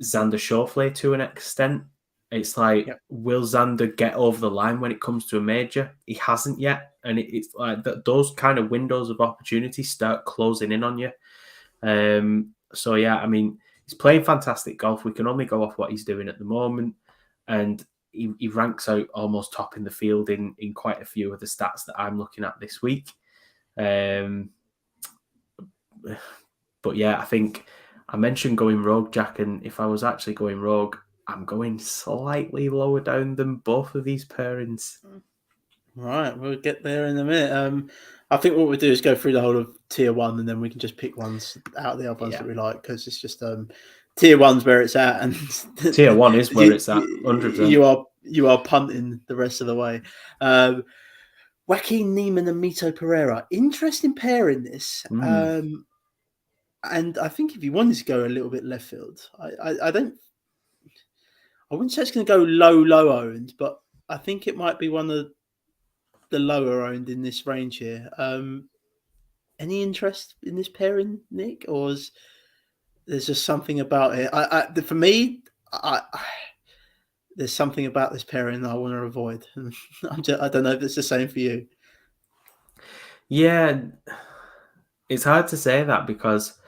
Xander Schauffele to an extent. It's like, will Xander get over the line when it comes to a major? He hasn't yet. And it's like those kind of windows of opportunity start closing in on you. So, yeah, I mean, he's playing fantastic golf. We can only go off what he's doing at the moment. And he ranks out almost top in the field in quite a few of the stats that I'm looking at this week. But yeah, I think I mentioned going rogue, Jack, and if I was actually going rogue, I'm going slightly lower down than both of these pairings. Right, we'll get there in a minute. I think what we'll do is go through the whole of tier 1, and then we can just pick ones out of the other ones that we like, because it's just tier 1's where it's at, and tier 1 is where it's at. 100%. You are punting the rest of the way. Joaquin Neiman and Mito Pereira, interesting pair in this. And I think if you wanted to go a little bit left field, I wouldn't say it's going to go low owned, but I think it might be one of the lower owned in this range here. Any interest in this pairing, Nick, or is there's just something about it? For me, there's something about this pairing that I want to avoid. I don't know if it's the same for you. Yeah, it's hard to say that because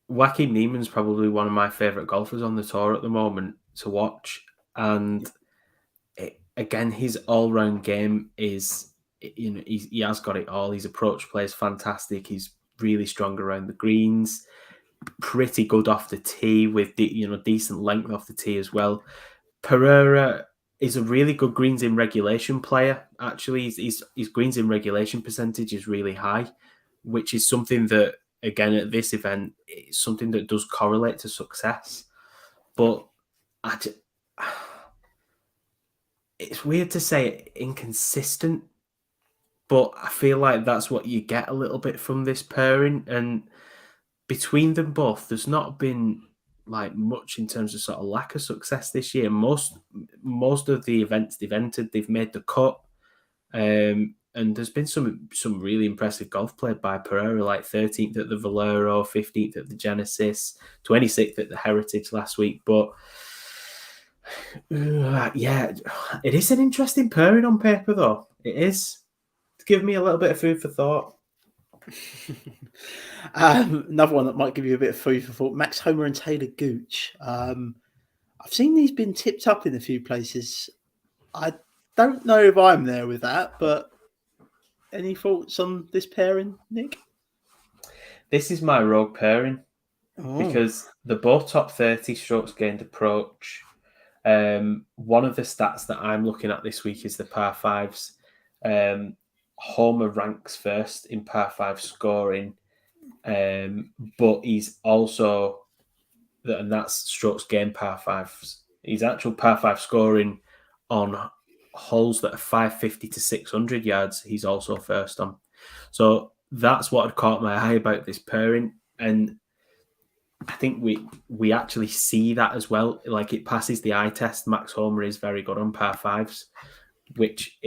Joaquin Neiman's probably one of my favourite golfers on the tour at the moment to watch. And again, his all-round game is, he has got it all. His approach play is fantastic. He's really strong around the greens, pretty good off the tee with decent length off the tee as well. Pereira is a really good greens in regulation player. Actually, his greens in regulation percentage is really high, which is something that, again, at this event, it's something that does correlate to success. But it's weird to say inconsistent, but I feel like that's what you get a little bit from this pairing. And between them both, there's not been like much in terms of sort of lack of success this year. Most of the events they've entered, they've made the cut. And there's been some really impressive golf played by Pereira, like 13th at the Valero, 15th at the Genesis, 26th at the Heritage last week. But yeah, it is an interesting pairing on paper, though. It is. It's given me a little bit of food for thought. Another one that might give you a bit of food for thought: Max Homer and Taylor Gooch. I've seen these been tipped up in a few places. I don't know if I'm there with that, but any thoughts on this pairing, Nick? This is my rogue pairing because they're both top 30 strokes gained approach. One of the stats that I'm looking at this week is the par fives. Homer ranks first in par five scoring, but he's also, and that's strokes gained par fives. His actual par five scoring on holes that are 550 to 600 yards, he's also first on. So that's what had caught my eye about this pairing. And I think we actually see that as well. Like, it passes the eye test. Max Homer is very good on par fives, which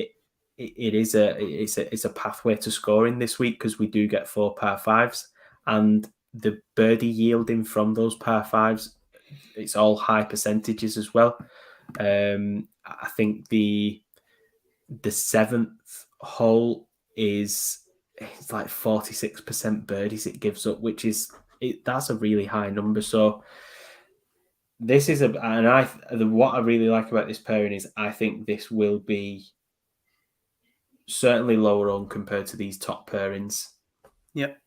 it's a pathway to scoring this week because we do get 4 par fives, and the birdie yielding from those par fives, it's all high percentages as well. I think the 7th hole it's like 46% birdies it gives up, which is that's a really high number. So this is what I really like about this pairing is I think this will be certainly lower on compared to these top pairings. Yep,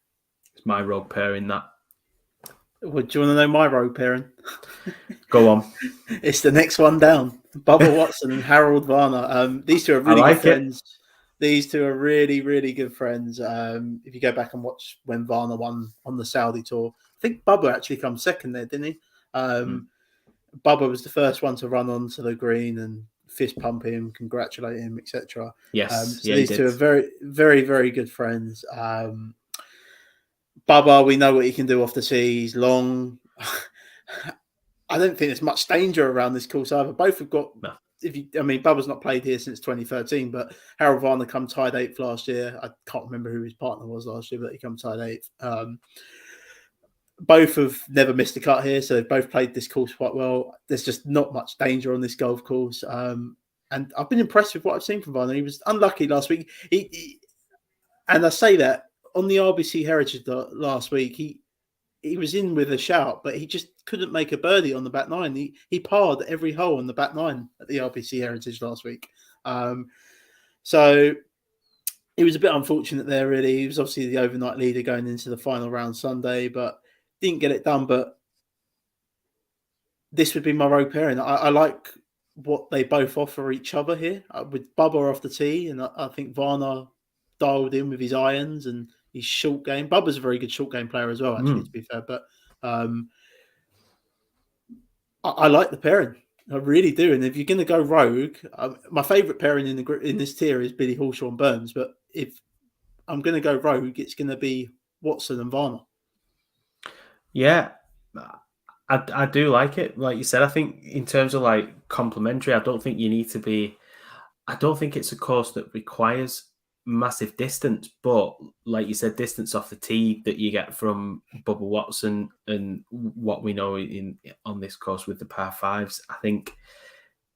it's my rogue pairing. That. Well, do you want to know my rogue pairing? Go on. It's the next one down. Bubba Watson and Harold Varner. These two are really good friends. These two are really, really good friends. If you go back and watch when Varner won on the Saudi tour, I think Bubba actually come second there, didn't he? Bubba was the first one to run onto the green and fist pump him, congratulate him, etc. Yes. So these two are very, very, very good friends. Bubba, we know what he can do off the tee. He's long. I don't think there's much danger around this course either. Both have got. No. Bubba's not played here since 2013, but Harold Varner come tied 8th last year. I can't remember who his partner was last year, but he come tied 8th. Both have never missed a cut here, so they've both played this course quite well. There's just not much danger on this golf course. And I've been impressed with what I've seen from Varner. He was unlucky last week. And I say that on the RBC Heritage last week, he he was in with a shout, but he just couldn't make a birdie on the back nine. He parred every hole on the back nine at the RBC Heritage last week. So it was a bit unfortunate there, really. He was obviously the overnight leader going into the final round Sunday, but didn't get it done. But this would be my rogue pairing. I like what they both offer each other here, with Bubba off the tee, and I think Varner dialed in with his irons and his short game. Bubba's a very good short game player as well, actually, to be fair. But I like the pairing. I really do. And if you're going to go rogue, my favourite pairing in this tier is Billy Horschel and Burns. But if I'm going to go rogue, it's going to be Watson and Varner. Yeah, I do like it. Like you said, I think in terms of like complementary, I don't think you need to be. I don't think it's a course that requires massive distance, but like you said, distance off the tee that you get from Bubba Watson and what we know on this course with the par fives, I think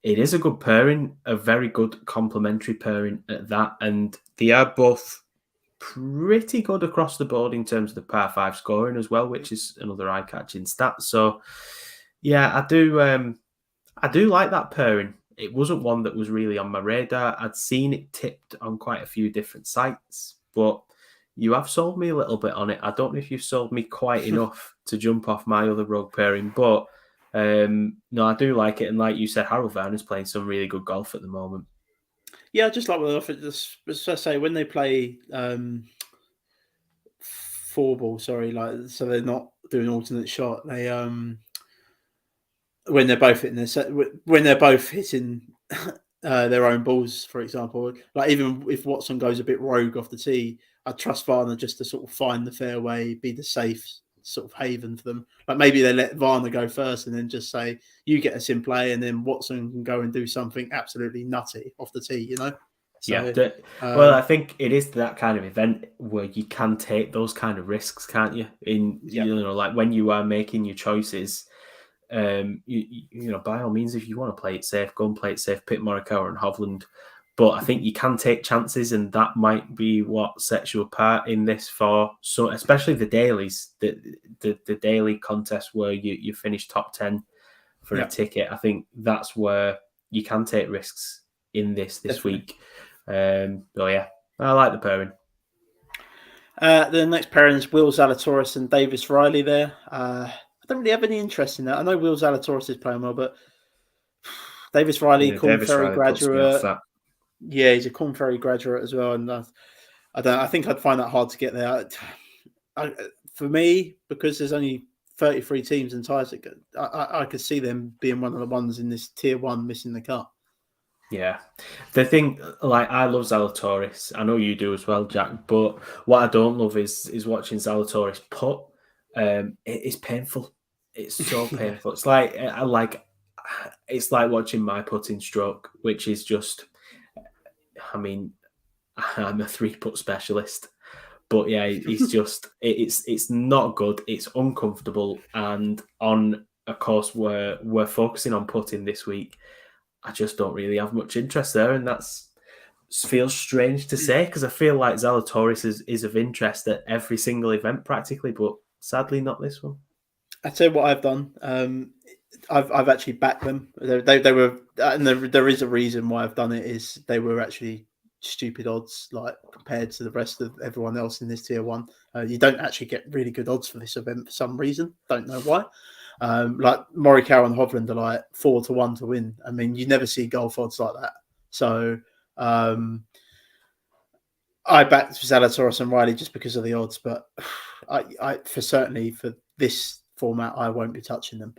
it is a good pairing, a very good complementary pairing at that, and they are both pretty good across the board in terms of the par five scoring as well, which is another eye-catching stat. So yeah, I do like that pairing. It wasn't one that was really on my radar. I'd seen it tipped on quite a few different sites, but you have sold me a little bit on it. I don't know if you've sold me quite enough to jump off my other rogue pairing, but no, I do like it. And like you said, Harold Varner's playing some really good golf at the moment. Yeah, I just like what they offer. Just I say, when they play four ball, sorry, like, so they're not doing alternate shot. They when they're both hitting their own balls, for example, like even if Watson goes a bit rogue off the tee, I trust Varner just to sort of find the fairway, be the safe sort of haven for them. Like maybe they let Varner go first and then just say, you get us in play, and then Watson can go and do something absolutely nutty off the tee, So, yeah. Well, I think it is that kind of event where you can take those kind of risks, can't you? Like when you are making your choices, by all means, if you want to play it safe, go and play it safe, pick Morikawa and Hovland. But I think you can take chances, and that might be what sets you apart in this so especially the dailies, the daily contest where you finish top 10 for a ticket. I think that's where you can take risks in this week. So yeah, I like the pairing. The next pairing is Will Zalatoris and Davis Riley there. I don't really have any interest in that. I know Will Zalatoris is playing well, but Davis Riley, Corn Ferry graduate. Yeah, he's a Corn Ferry graduate as well, and I think I'd find that hard to get there. For me, because there's only 33 teams and ties, I could see them being one of the ones in this tier one missing the cut. Yeah. The thing, like, I love Zalatoris. I know you do as well, Jack, but what I don't love is watching Zalatoris putt. It is painful. It's so painful. It's like watching my putting stroke, which is just, I mean, I'm a 3-putt specialist, but yeah, it's just, it's not good. It's uncomfortable. And on a course where we're focusing on putting this week, I just don't really have much interest there, and feels strange to say because I feel like Zalatoris is of interest at every single event practically, but sadly not this one. I tell you what I've done. I've actually backed them. They were, and there is a reason why I've done it. Is they were actually stupid odds, like compared to the rest of everyone else in this tier one. You don't actually get really good odds for this event for some reason. Don't know why. Like Morikawa and Hovland are like 4-1 to win. I mean, you never see golf odds like that. So I backed Zalatoris and Riley just because of the odds, but I for this format, I won't be touching them.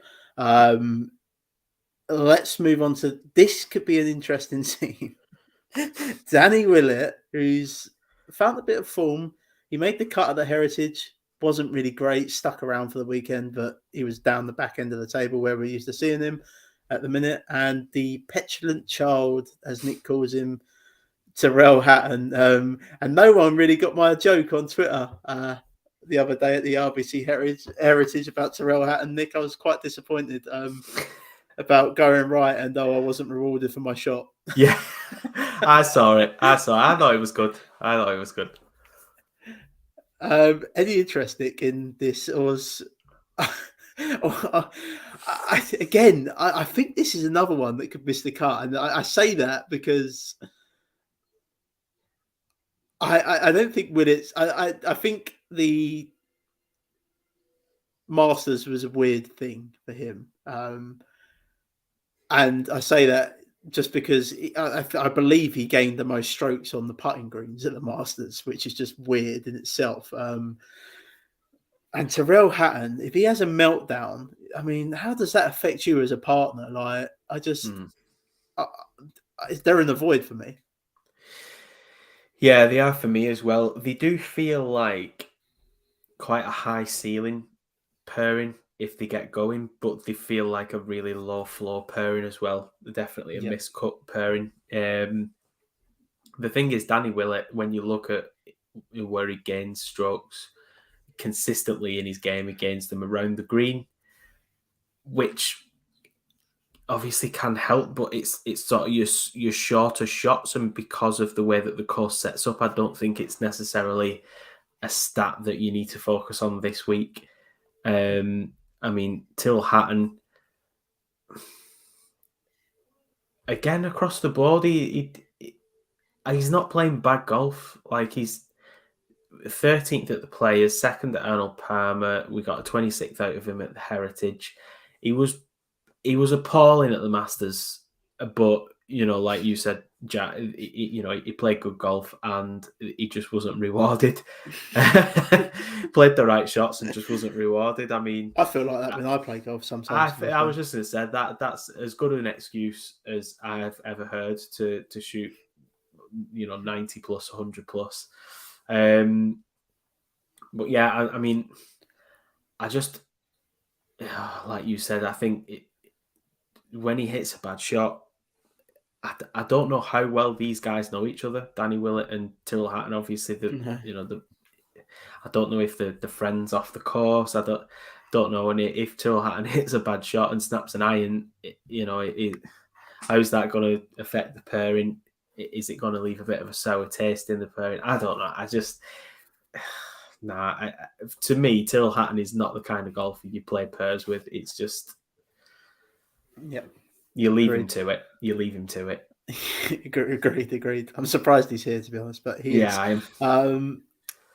Let's move on to this. Could be an interesting scene. Danny Willett, who's found a bit of form. He made the cut at the Heritage. Wasn't really great, stuck around for the weekend, but he was down the back end of the table where we're used to seeing him at the minute. And the petulant child, as Nick calls him, Tyrrell Hatton, and no one really got my joke on Twitter the other day at the RBC Heritage about Tyrrell Hatton. Nick, I was quite disappointed about going right, and I wasn't rewarded for my shot. Yeah, I saw it. I thought it was good. Any interest, Nick, in this? Or I think this is another one that could miss the cut, and I say that because I don't think Willet's. I think the Masters was a weird thing for him, and I say that just because I believe he gained the most strokes on the putting greens at the Masters, which is just weird in itself. And Tyrrell Hatton, if he has a meltdown, I mean, how does that affect you as a partner? Like, they're in the void for me. Yeah, they are for me as well. They do feel like quite a high ceiling pairing if they get going, but they feel like a really low floor pairing as well. They're definitely a miscut pairing. The thing is, Danny Willett, when you look at where he gains strokes consistently in his game, he gains them around the green, which obviously can help, but it's sort of your shorter shots, and because of the way that the course sets up, I don't think it's necessarily a stat that you need to focus on this week. I mean, Till Hatton, again across the board, he's not playing bad golf. Like, he's 13th at the Players, second at Arnold Palmer. We got a 26th out of him at the Heritage. He was appalling at the Masters, but like you said, Jack, he played good golf and he just wasn't rewarded. Played the right shots and just wasn't rewarded. I mean, I feel like that when I play golf sometimes. I was just going to say that's as good an excuse as I've ever heard to shoot, 90 plus, 100 plus. But yeah, I mean, I just, like you said, I think when he hits a bad shot, I don't know how well these guys know each other, Danny Willett and Tyrrell Hatton. Obviously, I don't know if they're friends off the course. I don't know if Tyrrell Hatton hits a bad shot and snaps an iron. How's that going to affect the pairing? Is it going to leave a bit of a sour taste in the pairing? I don't know. I just to me, Tyrrell Hatton is not the kind of golfer you play pairs with. It's just, you leave him to it. You leave him to it. Agreed. I'm surprised he's here, to be honest, but he is. I am.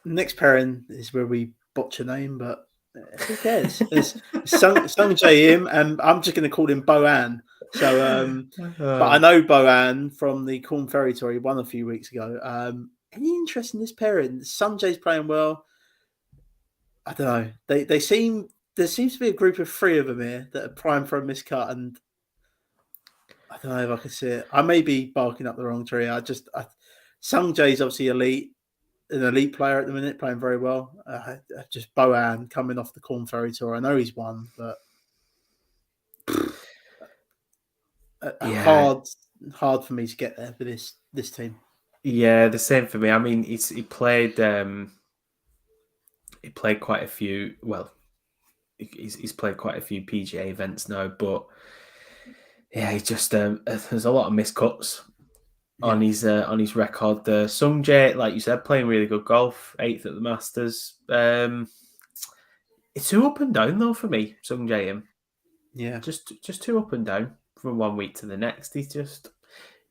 Next pairing is where we botch a name, but who cares? It's Sung Jae Im, and I'm just going to call him Boan. So, but I know Boan from the Corn Ferry Tour. He won a few weeks ago. Any interest in this pairing? Sung Jae's playing well. I don't know. There seems to be a group of three of them here that are primed for a miscut, and I don't know if I can see it. I may be barking up the wrong tree. Sung Jae's obviously an elite player at the minute, playing very well. Just Boan coming off the Corn Ferry Tour. I know he's won, but hard for me to get there for this team. Yeah, the same for me. I mean, he played quite a few. Well, he's played quite a few PGA events now, but yeah, he just there's a lot of miscuts on his record. Sung Jae, like you said, playing really good golf, 8th at the Masters. It's too up and down though for me, Sung Jae. Yeah, just too up and down from one week to the next. He's just,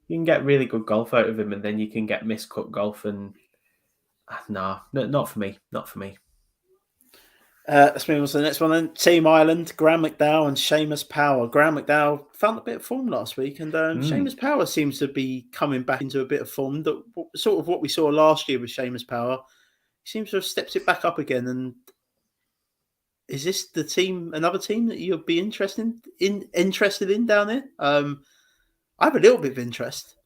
you can get really good golf out of him, and then you can get miscut golf, and not for me. Let's move on to the next one then. Team Ireland, Graham McDowell and Seamus Power. Graham McDowell found a bit of form last week, and Seamus Power seems to be coming back into a bit of form. Sort of what we saw last year with Seamus Power. He seems to have stepped it back up again. And is this another team that you'll be interested in down there? I have a little bit of interest.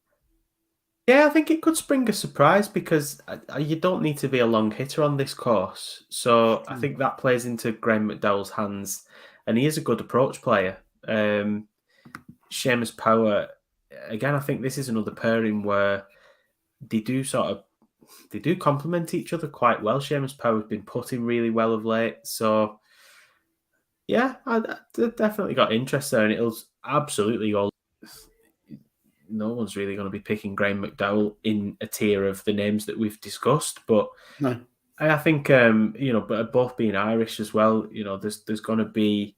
Yeah, I think it could spring a surprise because you don't need to be a long hitter on this course. So I think that plays into Graham McDowell's hands, and he is a good approach player. Seamus Power, again, I think this is another pairing where they do complement each other quite well. Seamus Power's been putting really well of late. So yeah, I definitely got interest there, and it'll absolutely all. No one's really going to be picking Graham McDowell in a tier of the names that we've discussed, but no. I think but both being Irish as well, there's going to be,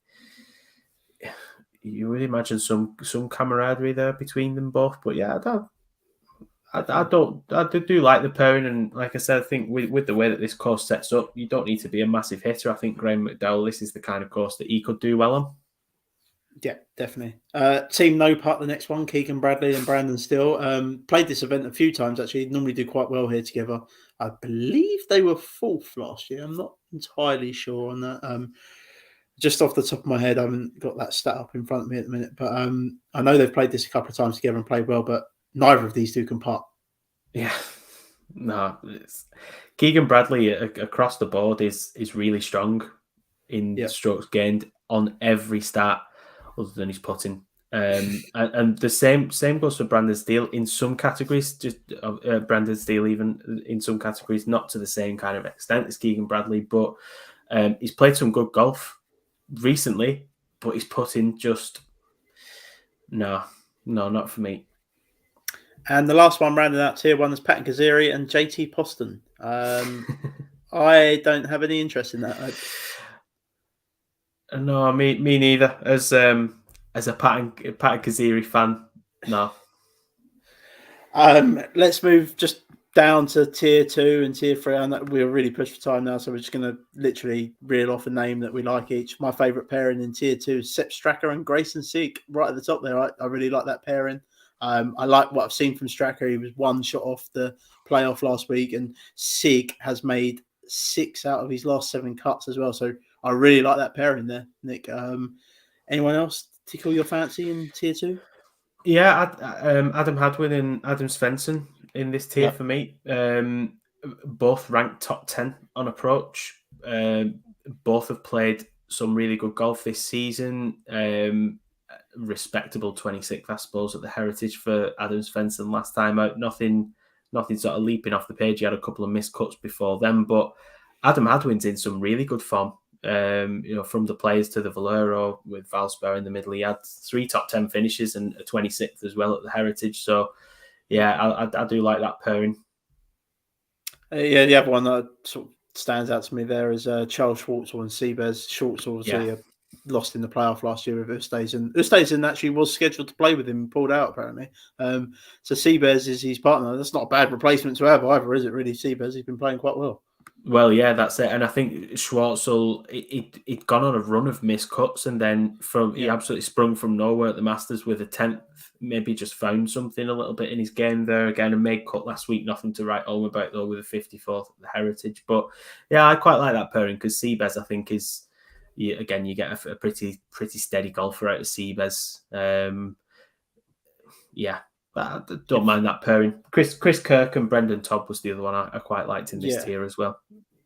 you would imagine some camaraderie there between them both. But yeah, I do like the pairing, and like I said, I think with the way that this course sets up, you don't need to be a massive hitter. I think Graham McDowell, this is the kind of course that he could do well on. Yeah, definitely. Team No Putt, the next one, Keegan Bradley and Brandon Steele. Played this event a few times, actually. Normally do quite well here together. I believe they were fourth last year. I'm not entirely sure on that. Just off the top of my head, I haven't got that stat up in front of me at the minute. But I know they've played this a couple of times together and played well, but neither of these two can putt. Yeah. No, Keegan Bradley across the board is really strong in strokes gained on every stat other than his putting. And the same goes for Brandon Steele in some categories. Just Brandon Steele even in some categories, not to the same kind of extent as Keegan Bradley, but he's played some good golf recently, but he's putting just no, not for me. And the last one rounding out tier one is Pat Kaziri and JT Poston. I don't have any interest in that. No, me neither. As a Pat Kaziri fan, no. Let's move just down to tier 2 and tier 3. And we're really pushed for time now, so we're just going to literally reel off a name that we like each. My favourite pairing in tier 2 is Sepp Straka and Grayson Sieg, right at the top there. I really like that pairing. I like what I've seen from Straka. He was one shot off the playoff last week, and Sieg has made 6 out of his last 7 cuts as well. So I really like that pairing there, Nick. Anyone else tickle your fancy in tier 2? Yeah, Adam Hadwin and Adam Svensson in this tier for me. Both ranked top 10 on approach. Both have played some really good golf this season. Respectable 26th, I suppose, at the Heritage for Adam Svensson last time out. Nothing sort of leaping off the page. He had a couple of missed cuts before then, but Adam Hadwin's in some really good form. From the Players to the Valero with Valspar in the middle, he had 3 top 10 finishes and a 26th as well at the Heritage. So, yeah, I do like that pairing. The other one that sort of stands out to me there is Charles Schwartzel and Seabez. Schwartzel obviously lost in the playoff last year with Ustazen. Ustazen actually was scheduled to play with him and pulled out, apparently. So Seabez is his partner. That's not a bad replacement to have either, is it, really? Seabez, he's been playing quite well. Well, yeah, that's it. And I think Schwartzel, he'd gone on a run of missed cuts, and then he absolutely sprung from nowhere at the Masters with a 10th, maybe just found something a little bit in his game there again, and made cut last week. Nothing to write home about, though, with a 54th at the Heritage. But, yeah, I quite like that pairing because Seabez, I think, is, again, you get a pretty steady golfer out of Seabez. I don't mind that pairing. Chris Kirk and Brendan Todd was the other one I quite liked in this tier as well.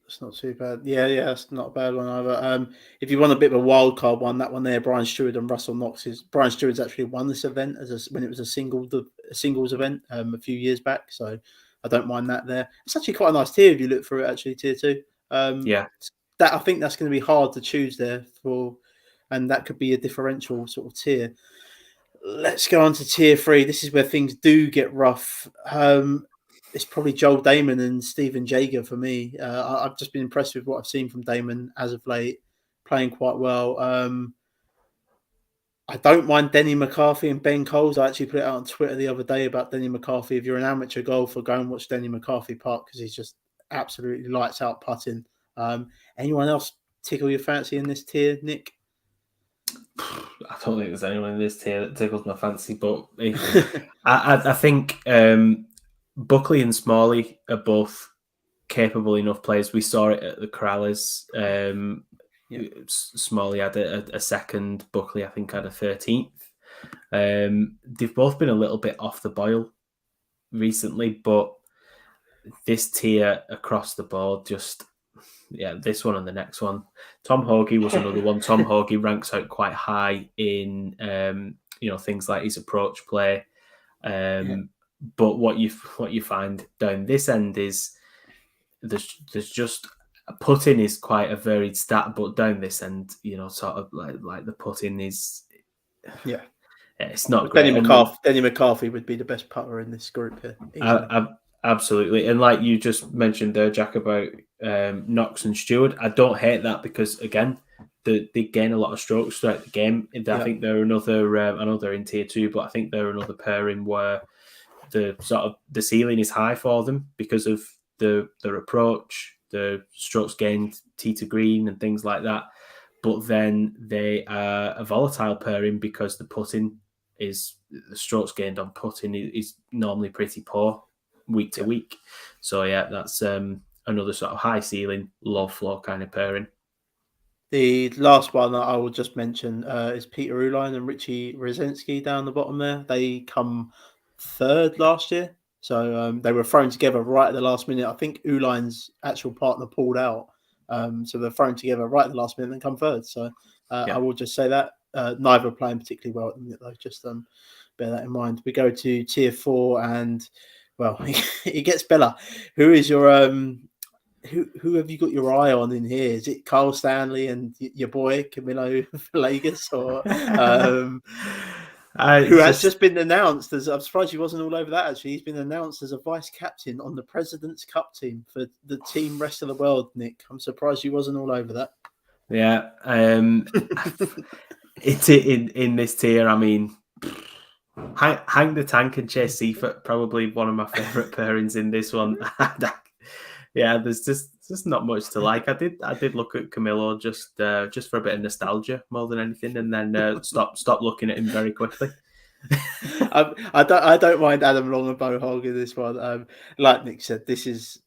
It's not too bad. Yeah, it's not a bad one either. If you want a bit of a wild card one, that one there, Brian Stewart and Russell Knox. Brian Stewart's actually won this event when it was a singles event a few years back. So I don't mind that there. It's actually quite a nice tier if you look through it. Actually, tier 2. That I think that's going to be hard to choose there and that could be a differential sort of tier. Let's go on to tier 3. This is where things do get rough. It's probably Joel Damon and Stephen Jaeger for me. I've just been impressed with what I've seen from Damon as of late, playing quite well. I don't mind Denny McCarthy and Ben Coles. I actually put it out on Twitter the other day about Denny McCarthy. If you're an amateur golfer, go and watch Denny McCarthy putt because he's just absolutely lights out putting. Anyone else tickle your fancy in this tier, Nick? I don't think there's anyone in this tier that tickles my fancy, but I think Buckley and Smalley are both capable enough players. We saw it at the Corrales. Smalley had a second. Buckley, I think, had a 13th. They've both been a little bit off the boil recently, but this tier across the board just... this one and the next one. Tom Hoagie was another one. Tom Hoagie ranks out quite high in things like his approach play. But what you find down this end is there's just putting is quite a varied stat, but down this end, sort of like the putting is it's not great. Denny McCarthy would be the best putter in this group here. Absolutely. And like you just mentioned there, Jack, about Knox and Stewart, I don't hate that because, again, they gain a lot of strokes throughout the game. I think they're another, I know they're in tier 2, but I think they're another pairing where the ceiling is high for them because of their approach, the strokes gained tee to green and things like that. But then they are a volatile pairing because the strokes gained on putting is normally pretty poor week to week. So yeah, that's another sort of high ceiling, low floor kind of pairing. The last one that I will just mention is Peter Uline and Richie Rezensky down the bottom there. They come third last year. So they were thrown together right at the last minute. I think Uline's actual partner pulled out. So they're thrown together right at the last minute and come third. So I will just say that. Neither are playing particularly well at the minute, though. Just bear that in mind. We go to tier 4 and, well, it gets better. Who is your... Who have you got your eye on in here? Is it Carl Stanley and your boy Camilo Villegas, or who has just been announced as? I'm surprised he wasn't all over that. Actually, he's been announced as a vice captain on the President's Cup team for the team rest of the world. Nick, I'm surprised he wasn't all over that. Yeah, it's in this tier. I mean, Hang the Tank and Chase Seifert, probably one of my favourite pairings in this one. Yeah, there's just not much to like. I did look at Camilo just for a bit of nostalgia more than anything, and then stop looking at him very quickly. I don't mind Adam Long and Bo Hogg in this one. Like Nick said, this is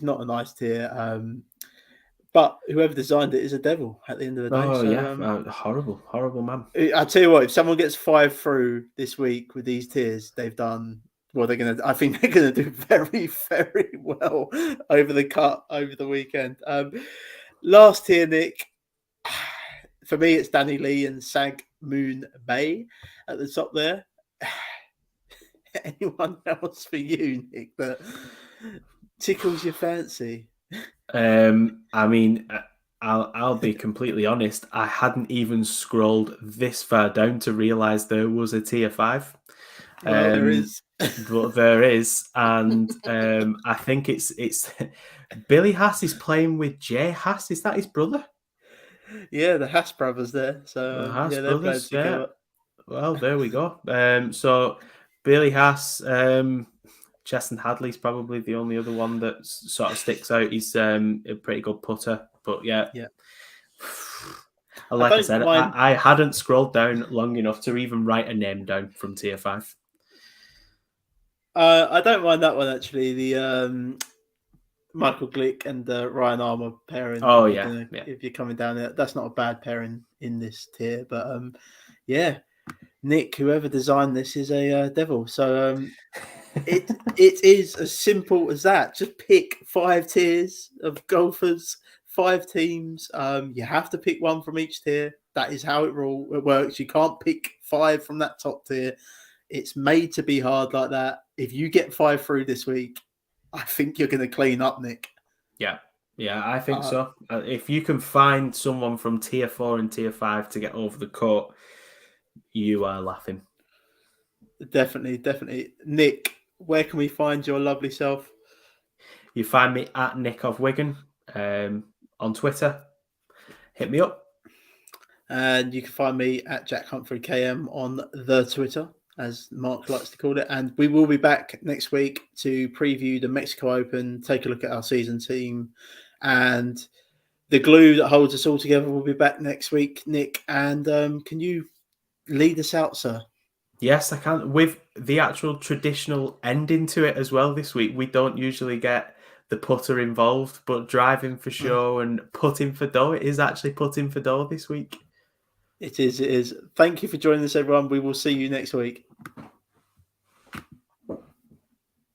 not a nice tier. But whoever designed it is a devil at the end of the day. Oh, so, yeah. Horrible man. I tell you what, if someone gets 5 through this week with these tiers, they've done... Well, I think they're going to do very, very well over the cut over the weekend. Last tier, Nick. For me, it's Danny Lee and Sag Moon Bay at the top there. Anyone else for you, Nick, that tickles your fancy? I mean, I'll be completely honest. I hadn't even scrolled this far down to realise there was a tier 5. Well, there is. But there is, and I think it's Billy Haas is playing with Jay Haas. Is that his brother? Yeah, the Haas brothers there. So the Haas they're playing together. Yeah. Well, there we go. So Billy Haas, Cheston Hadley's probably the only other one that sort of sticks out. He's a pretty good putter, but yeah. Like I said, I hadn't scrolled down long enough to even write a name down from tier 5. I don't mind that one actually. The Michael Glick and Ryan Armour pairing. Oh if you're coming down there, that's not a bad pairing in this tier. But yeah, Nick, whoever designed this is a devil. So it is as simple as that. Just pick 5 tiers of golfers, 5 teams. You have to pick one from each tier. That is how it works. You can't pick 5 from that top tier. It's made to be hard like that. If you get 5 through this week, I think you're going to clean up, Nick. Yeah, I think so. If you can find someone from tier 4 and tier 5 to get over the court, you are laughing. Definitely. Nick, where can we find your lovely self? You find me at Nick of Wigan on Twitter. Hit me up. And you can find me at Jack Humphrey KM on the Twitter, as Mark likes to call it. And we will be back next week to preview the Mexico Open, take a look at our season team, and the glue that holds us all together will be back next week, Nick. And can you lead us out, sir? Yes, I can. With the actual traditional ending to it as well this week. We don't usually get the putter involved, but driving for show and putting for dough. It is actually putting for dough this week. It is. Thank you for joining us, everyone. We will see you next week.